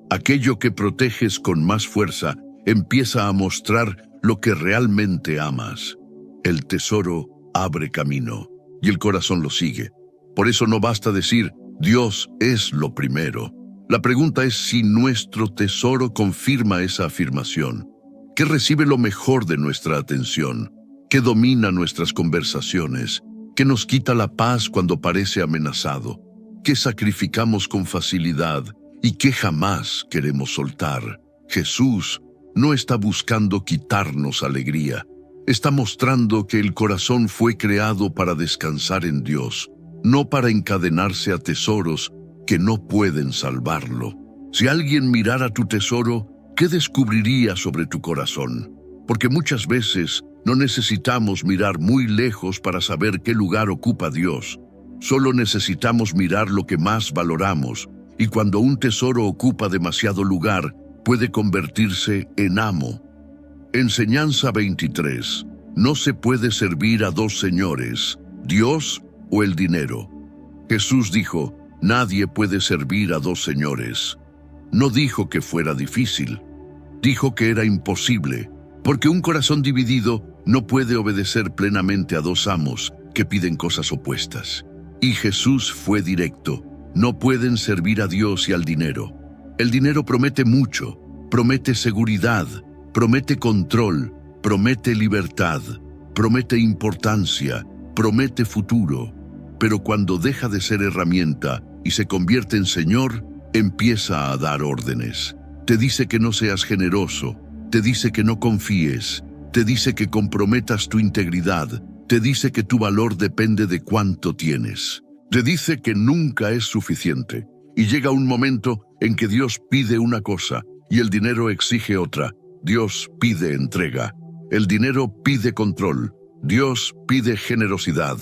Aquello que proteges con más fuerza empieza a mostrar lo que realmente amas. El tesoro abre camino y el corazón lo sigue. Por eso no basta decir, Dios es lo primero. La pregunta es si nuestro tesoro confirma esa afirmación. ¿Qué recibe lo mejor de nuestra atención? ¿Qué domina nuestras conversaciones? ¿Qué nos quita la paz cuando parece amenazado? ¿Qué sacrificamos con facilidad y qué jamás queremos soltar? Jesús no está buscando quitarnos alegría. Está mostrando que el corazón fue creado para descansar en Dios, no para encadenarse a tesoros que no pueden salvarlo. Si alguien mirara tu tesoro, ¿qué descubriría sobre tu corazón? Porque muchas veces no necesitamos mirar muy lejos para saber qué lugar ocupa Dios. Solo necesitamos mirar lo que más valoramos, y cuando un tesoro ocupa demasiado lugar, puede convertirse en amo. Enseñanza 23. No se puede servir a dos señores, Dios o el dinero. Jesús dijo, nadie puede servir a dos señores. No dijo que fuera difícil, dijo que era imposible, porque un corazón dividido no puede obedecer plenamente a dos amos que piden cosas opuestas. Y Jesús fue directo, no pueden servir a Dios y al dinero. El dinero promete mucho, promete seguridad, promete control, promete libertad, promete importancia, promete futuro. Pero cuando deja de ser herramienta y se convierte en Señor, empieza a dar órdenes. Te dice que no seas generoso, te dice que no confíes, te dice que comprometas tu integridad, te dice que tu valor depende de cuánto tienes. Te dice que nunca es suficiente. Y llega un momento en que Dios pide una cosa y el dinero exige otra. Dios pide entrega. El dinero pide control. Dios pide generosidad.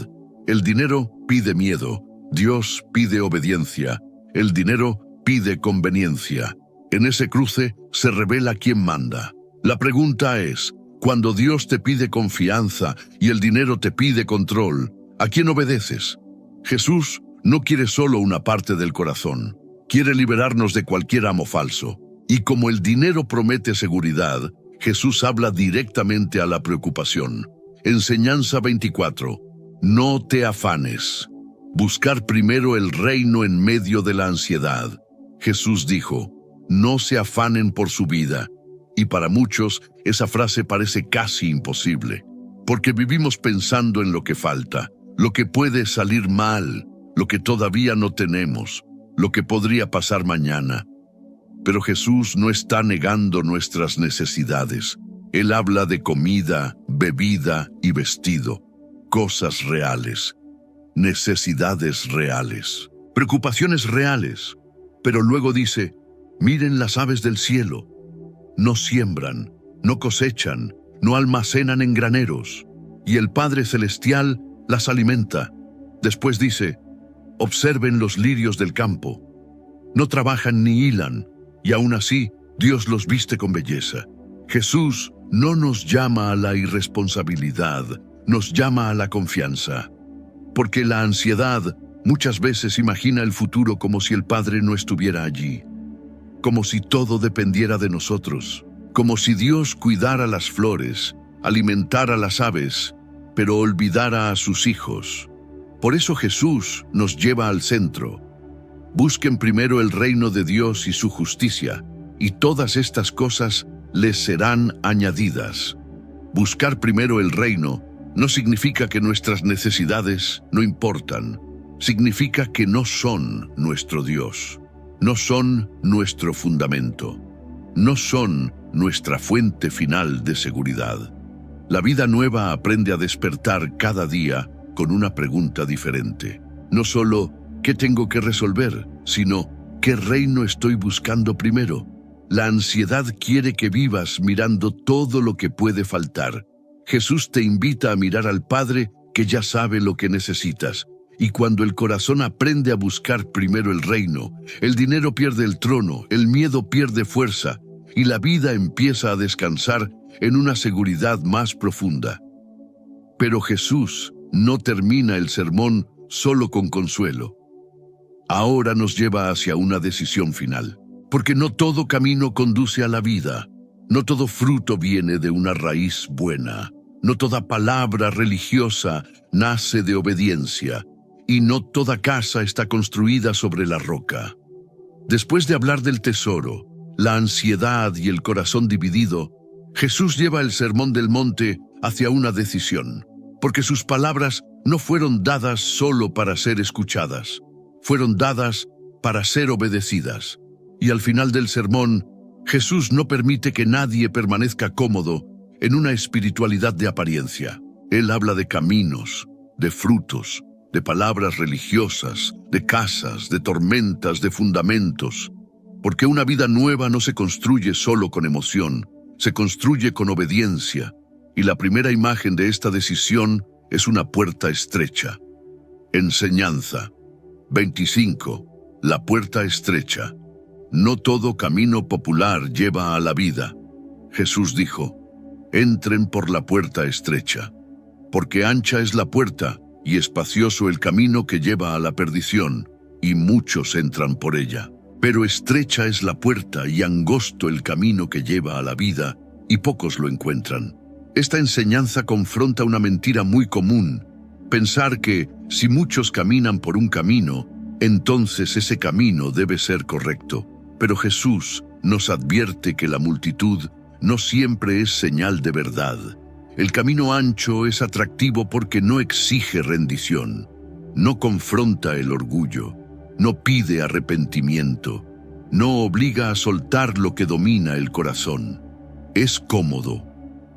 El dinero pide miedo. Dios pide obediencia. El dinero pide conveniencia. En ese cruce se revela quién manda. La pregunta es, cuando Dios te pide confianza y el dinero te pide control, ¿a quién obedeces? Jesús no quiere solo una parte del corazón. Quiere liberarnos de cualquier amo falso. Y como el dinero promete seguridad, Jesús habla directamente a la preocupación. Enseñanza 24. No te afanes. Buscar primero el reino en medio de la ansiedad. Jesús dijo, no se afanen por su vida. Y para muchos, esa frase parece casi imposible, porque vivimos pensando en lo que falta, lo que puede salir mal, lo que todavía no tenemos, lo que podría pasar mañana. Pero Jesús no está negando nuestras necesidades. Él habla de comida, bebida y vestido, cosas reales, necesidades reales, preocupaciones reales. Pero luego dice, miren las aves del cielo, no siembran, no cosechan, no almacenan en graneros, y el Padre Celestial las alimenta. Después dice, observen los lirios del campo, no trabajan ni hilan, y aún así Dios los viste con belleza. Jesús no nos llama a la irresponsabilidad, nos llama a la confianza. Porque la ansiedad muchas veces imagina el futuro como si el Padre no estuviera allí, como si todo dependiera de nosotros, como si Dios cuidara las flores, alimentara las aves, pero olvidara a sus hijos. Por eso Jesús nos lleva al centro. Busquen primero el reino de Dios y su justicia, y todas estas cosas les serán añadidas. Buscar primero el reino no significa que nuestras necesidades no importan. Significa que no son nuestro Dios, no son nuestro fundamento, no son nuestra fuente final de seguridad. La vida nueva aprende a despertar cada día con una pregunta diferente. No solo ¿qué tengo que resolver?, sino ¿qué reino estoy buscando primero? La ansiedad quiere que vivas mirando todo lo que puede faltar. Jesús te invita a mirar al Padre que ya sabe lo que necesitas. Y cuando el corazón aprende a buscar primero el reino, el dinero pierde el trono, el miedo pierde fuerza, y la vida empieza a descansar en una seguridad más profunda. Pero Jesús no termina el sermón solo con consuelo. Ahora nos lleva hacia una decisión final, porque no todo camino conduce a la vida, no todo fruto viene de una raíz buena, no toda palabra religiosa nace de obediencia, y no toda casa está construida sobre la roca. Después de hablar del tesoro, la ansiedad y el corazón dividido, Jesús lleva el Sermón del Monte hacia una decisión, porque sus palabras no fueron dadas solo para ser escuchadas, fueron dadas para ser obedecidas. Y al final del sermón, Jesús no permite que nadie permanezca cómodo en una espiritualidad de apariencia. Él habla de caminos, de frutos, de palabras religiosas, de casas, de tormentas, de fundamentos. Porque una vida nueva no se construye solo con emoción, se construye con obediencia. Y la primera imagen de esta decisión es una puerta estrecha. Enseñanza 25. La puerta estrecha. No todo camino popular lleva a la vida. Jesús dijo, entren por la puerta estrecha, porque ancha es la puerta y espacioso el camino que lleva a la perdición, y muchos entran por ella. Pero estrecha es la puerta y angosto el camino que lleva a la vida, y pocos lo encuentran. Esta enseñanza confronta una mentira muy común, pensar que si muchos caminan por un camino, entonces ese camino debe ser correcto. Pero Jesús nos advierte que la multitud no siempre es señal de verdad. El camino ancho es atractivo porque no exige rendición, no confronta el orgullo, no pide arrepentimiento, no obliga a soltar lo que domina el corazón. Es cómodo,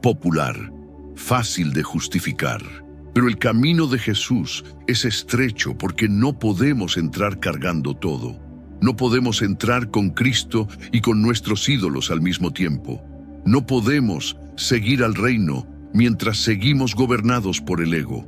popular, fácil de justificar. Pero el camino de Jesús es estrecho porque no podemos entrar cargando todo. No podemos entrar con Cristo y con nuestros ídolos al mismo tiempo. No podemos seguir al reino mientras seguimos gobernados por el ego.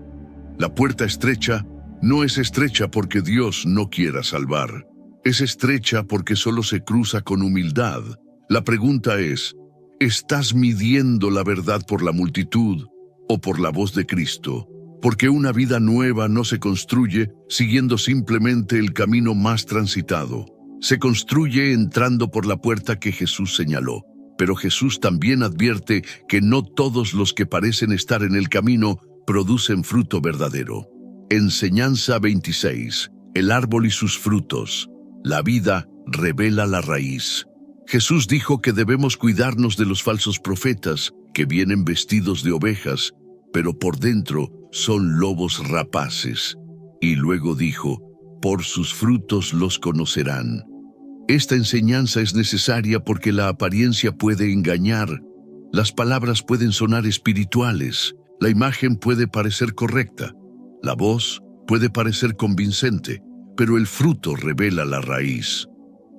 La puerta estrecha no es estrecha porque Dios no quiera salvar. Es estrecha porque solo se cruza con humildad. La pregunta es, ¿estás midiendo la verdad por la multitud o por la voz de Cristo? Porque una vida nueva no se construye siguiendo simplemente el camino más transitado. Se construye entrando por la puerta que Jesús señaló. Pero Jesús también advierte que no todos los que parecen estar en el camino producen fruto verdadero. Enseñanza 26. El árbol y sus frutos. La vida revela la raíz. Jesús dijo que debemos cuidarnos de los falsos profetas que vienen vestidos de ovejas, pero por dentro son lobos rapaces. Y luego dijo, por sus frutos los conocerán. Esta enseñanza es necesaria porque la apariencia puede engañar. Las palabras pueden sonar espirituales, la imagen puede parecer correcta, la voz puede parecer convincente, pero el fruto revela la raíz.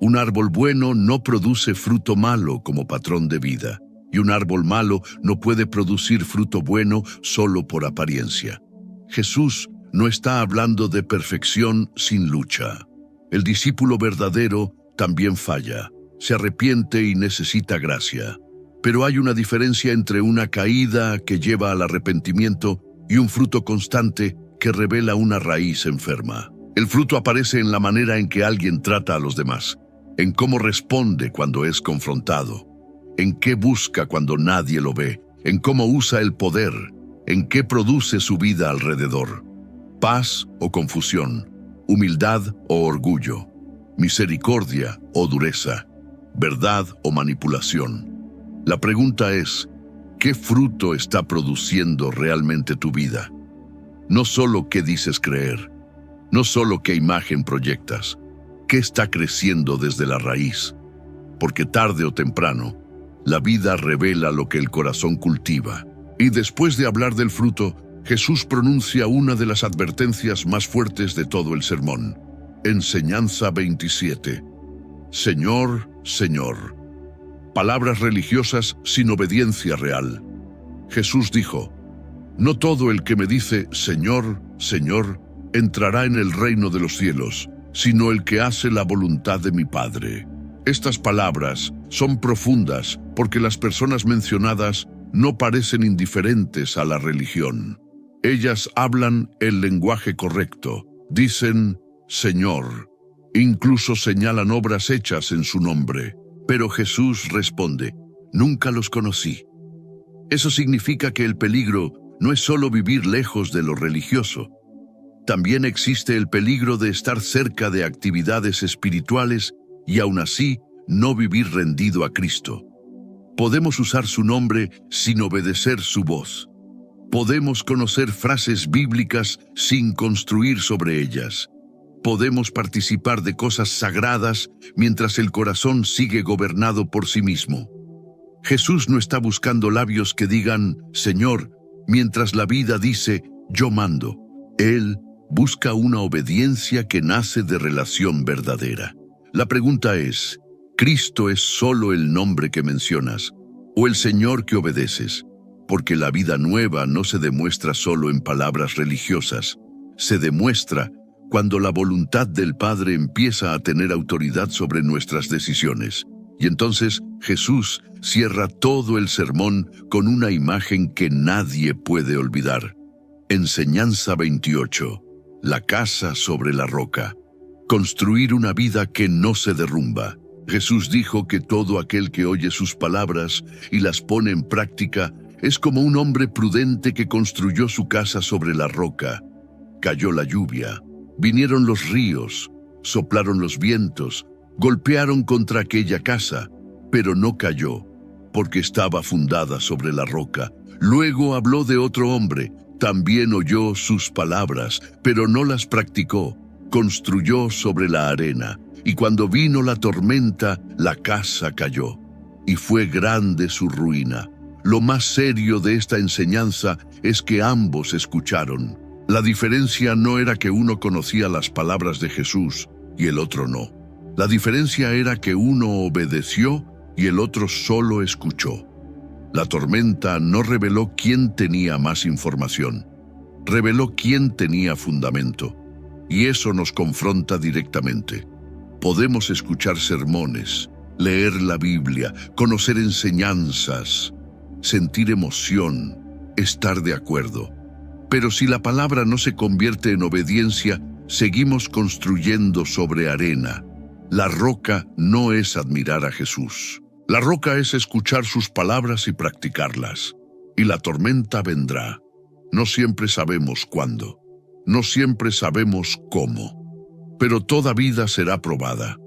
Un árbol bueno no produce fruto malo como patrón de vida, y un árbol malo no puede producir fruto bueno solo por apariencia. Jesús no está hablando de perfección sin lucha. El discípulo verdadero también falla, se arrepiente y necesita gracia. Pero hay una diferencia entre una caída que lleva al arrepentimiento y un fruto constante que revela una raíz enferma. El fruto aparece en la manera en que alguien trata a los demás, en cómo responde cuando es confrontado, en qué busca cuando nadie lo ve, en cómo usa el poder, en qué produce su vida alrededor. Paz o confusión, humildad o orgullo, misericordia o dureza, verdad o manipulación. La pregunta es, ¿qué fruto está produciendo realmente tu vida? No solo qué dices creer, no solo qué imagen proyectas, qué está creciendo desde la raíz. Porque tarde o temprano, la vida revela lo que el corazón cultiva. Y después de hablar del fruto, Jesús pronuncia una de las advertencias más fuertes de todo el sermón. Enseñanza 27. Señor, Señor. Palabras religiosas sin obediencia real. Jesús dijo, no todo el que me dice, Señor, Señor, entrará en el reino de los cielos, sino el que hace la voluntad de mi Padre. Estas palabras son profundas porque las personas mencionadas no parecen indiferentes a la religión. Ellas hablan el lenguaje correcto, dicen, Señor, incluso señalan obras hechas en su nombre. Pero Jesús responde, nunca los conocí. Eso significa que el peligro no es solo vivir lejos de lo religioso. También existe el peligro de estar cerca de actividades espirituales y aún así no vivir rendido a Cristo. Podemos usar su nombre sin obedecer su voz. Podemos conocer frases bíblicas sin construir sobre ellas. Podemos participar de cosas sagradas mientras el corazón sigue gobernado por sí mismo. Jesús no está buscando labios que digan, Señor, mientras la vida dice, yo mando. Él busca una obediencia que nace de relación verdadera. La pregunta es, ¿Cristo es solo el nombre que mencionas o el Señor que obedeces? Porque la vida nueva no se demuestra solo en palabras religiosas, se demuestra cuando la voluntad del Padre empieza a tener autoridad sobre nuestras decisiones. Y entonces Jesús cierra todo el sermón con una imagen que nadie puede olvidar. Enseñanza 28. La casa sobre la roca. Construir una vida que no se derrumba. Jesús dijo que todo aquel que oye sus palabras y las pone en práctica es como un hombre prudente que construyó su casa sobre la roca. Cayó la lluvia, vinieron los ríos, soplaron los vientos, golpearon contra aquella casa, pero no cayó, porque estaba fundada sobre la roca. Luego habló de otro hombre, también oyó sus palabras, pero no las practicó. Construyó sobre la arena, y cuando vino la tormenta, la casa cayó, y fue grande su ruina. Lo más serio de esta enseñanza es que ambos escucharon. La diferencia no era que uno conocía las palabras de Jesús y el otro no. La diferencia era que uno obedeció y el otro solo escuchó. La tormenta no reveló quién tenía más información. Reveló quién tenía fundamento. Y eso nos confronta directamente. Podemos escuchar sermones, leer la Biblia, conocer enseñanzas, sentir emoción, estar de acuerdo. Pero si la palabra no se convierte en obediencia, seguimos construyendo sobre arena. La roca no es admirar a Jesús. La roca es escuchar sus palabras y practicarlas. Y la tormenta vendrá. No siempre sabemos cuándo. No siempre sabemos cómo. Pero toda vida será probada.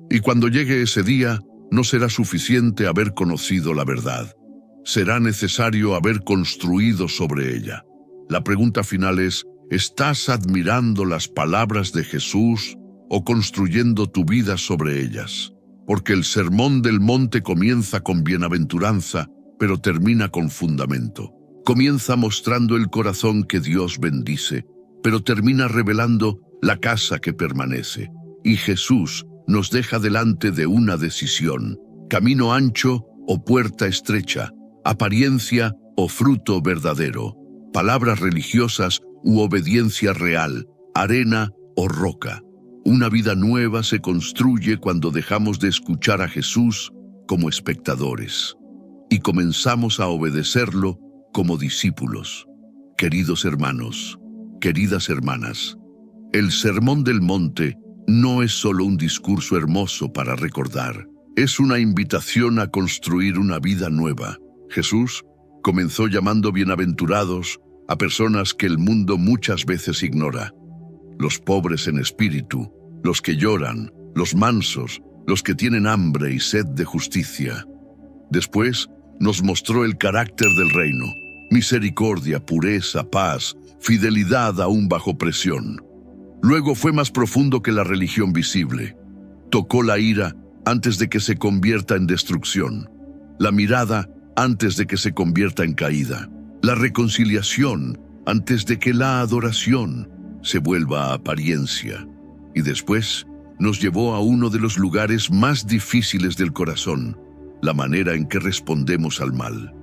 Y cuando llegue ese día, no será suficiente haber conocido la verdad. Será necesario haber construido sobre ella. La pregunta final es, ¿estás admirando las palabras de Jesús o construyendo tu vida sobre ellas? Porque el sermón del monte comienza con bienaventuranza, pero termina con fundamento. Comienza mostrando el corazón que Dios bendice, pero termina revelando la casa que permanece. Y Jesús nos deja delante de una decisión: camino ancho o puerta estrecha, apariencia o fruto verdadero, palabras religiosas u obediencia real, arena o roca. Una vida nueva se construye cuando dejamos de escuchar a Jesús como espectadores y comenzamos a obedecerlo como discípulos. Queridos hermanos, queridas hermanas, el Sermón del Monte no es solo un discurso hermoso para recordar, es una invitación a construir una vida nueva. Jesús comenzó llamando bienaventurados a personas que el mundo muchas veces ignora. Los pobres en espíritu, los que lloran, los mansos, los que tienen hambre y sed de justicia. Después nos mostró el carácter del reino: misericordia, pureza, paz, fidelidad aún bajo presión. Luego fue más profundo que la religión visible. Tocó la ira antes de que se convierta en destrucción, la mirada antes de que se convierta en caída, la reconciliación antes de que la adoración se vuelva apariencia. Y después nos llevó a uno de los lugares más difíciles del corazón: la manera en que respondemos al mal.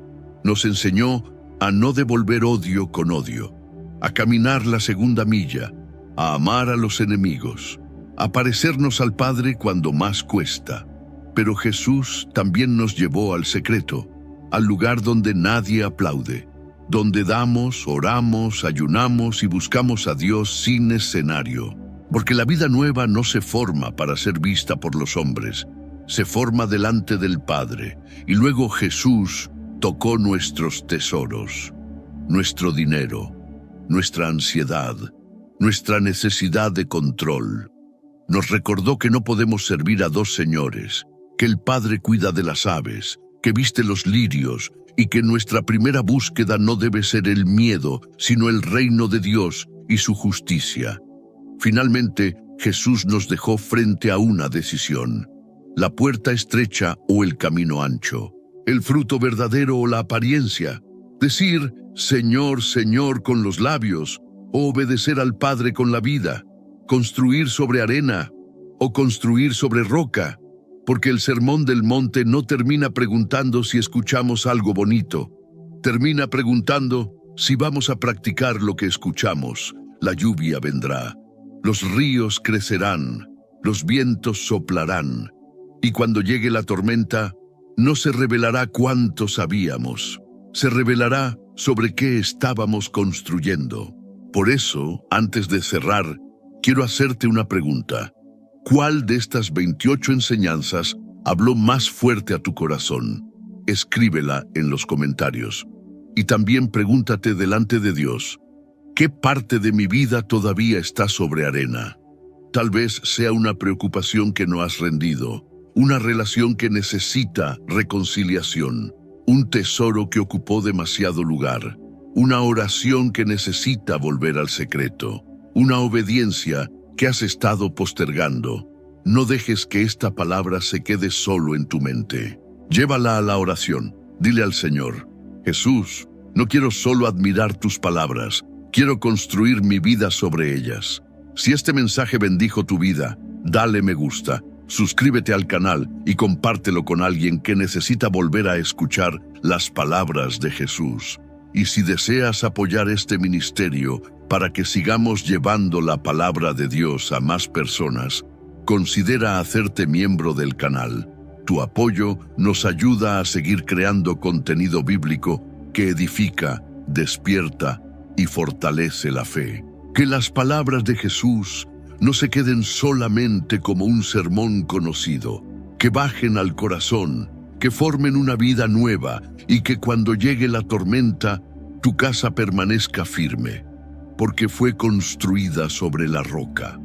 Nos enseñó a no devolver odio con odio, a caminar la segunda milla, a amar a los enemigos, a parecernos al Padre cuando más cuesta. Pero Jesús también nos llevó al secreto, al lugar donde nadie aplaude, donde damos, oramos, ayunamos y buscamos a Dios sin escenario. Porque la vida nueva no se forma para ser vista por los hombres, se forma delante del Padre. Y luego Jesús tocó nuestros tesoros, nuestro dinero, nuestra ansiedad, nuestra necesidad de control. Nos recordó que no podemos servir a dos señores, que el Padre cuida de las aves, que viste los lirios, y que nuestra primera búsqueda no debe ser el miedo, sino el reino de Dios y su justicia. Finalmente, Jesús nos dejó frente a una decisión: la puerta estrecha o el camino ancho, el fruto verdadero o la apariencia, decir Señor, Señor con los labios, o obedecer al Padre con la vida, construir sobre arena o construir sobre roca, porque el Sermón del Monte no termina preguntando si escuchamos algo bonito, termina preguntando si vamos a practicar lo que escuchamos. La lluvia vendrá, los ríos crecerán, los vientos soplarán, y cuando llegue la tormenta, no se revelará cuánto sabíamos, se revelará sobre qué estábamos construyendo. Por eso, antes de cerrar, quiero hacerte una pregunta. ¿Cuál de estas 28 enseñanzas habló más fuerte a tu corazón? Escríbela en los comentarios. Y también pregúntate delante de Dios: ¿qué parte de mi vida todavía está sobre arena? Tal vez sea una preocupación que no has rendido, una relación que necesita reconciliación, un tesoro que ocupó demasiado lugar, una oración que necesita volver al secreto, una obediencia que has estado postergando. No dejes que esta palabra se quede solo en tu mente. Llévala a la oración. Dile al Señor: Jesús, no quiero solo admirar tus palabras, quiero construir mi vida sobre ellas. Si este mensaje bendijo tu vida, dale me gusta, suscríbete al canal y compártelo con alguien que necesita volver a escuchar las palabras de Jesús. Y si deseas apoyar este ministerio para que sigamos llevando la palabra de Dios a más personas, considera hacerte miembro del canal. Tu apoyo nos ayuda a seguir creando contenido bíblico que edifica, despierta y fortalece la fe. Que las palabras de Jesús no se queden solamente como un sermón conocido, que bajen al corazón, que formen una vida nueva y que cuando llegue la tormenta, tu casa permanezca firme, porque fue construida sobre la roca.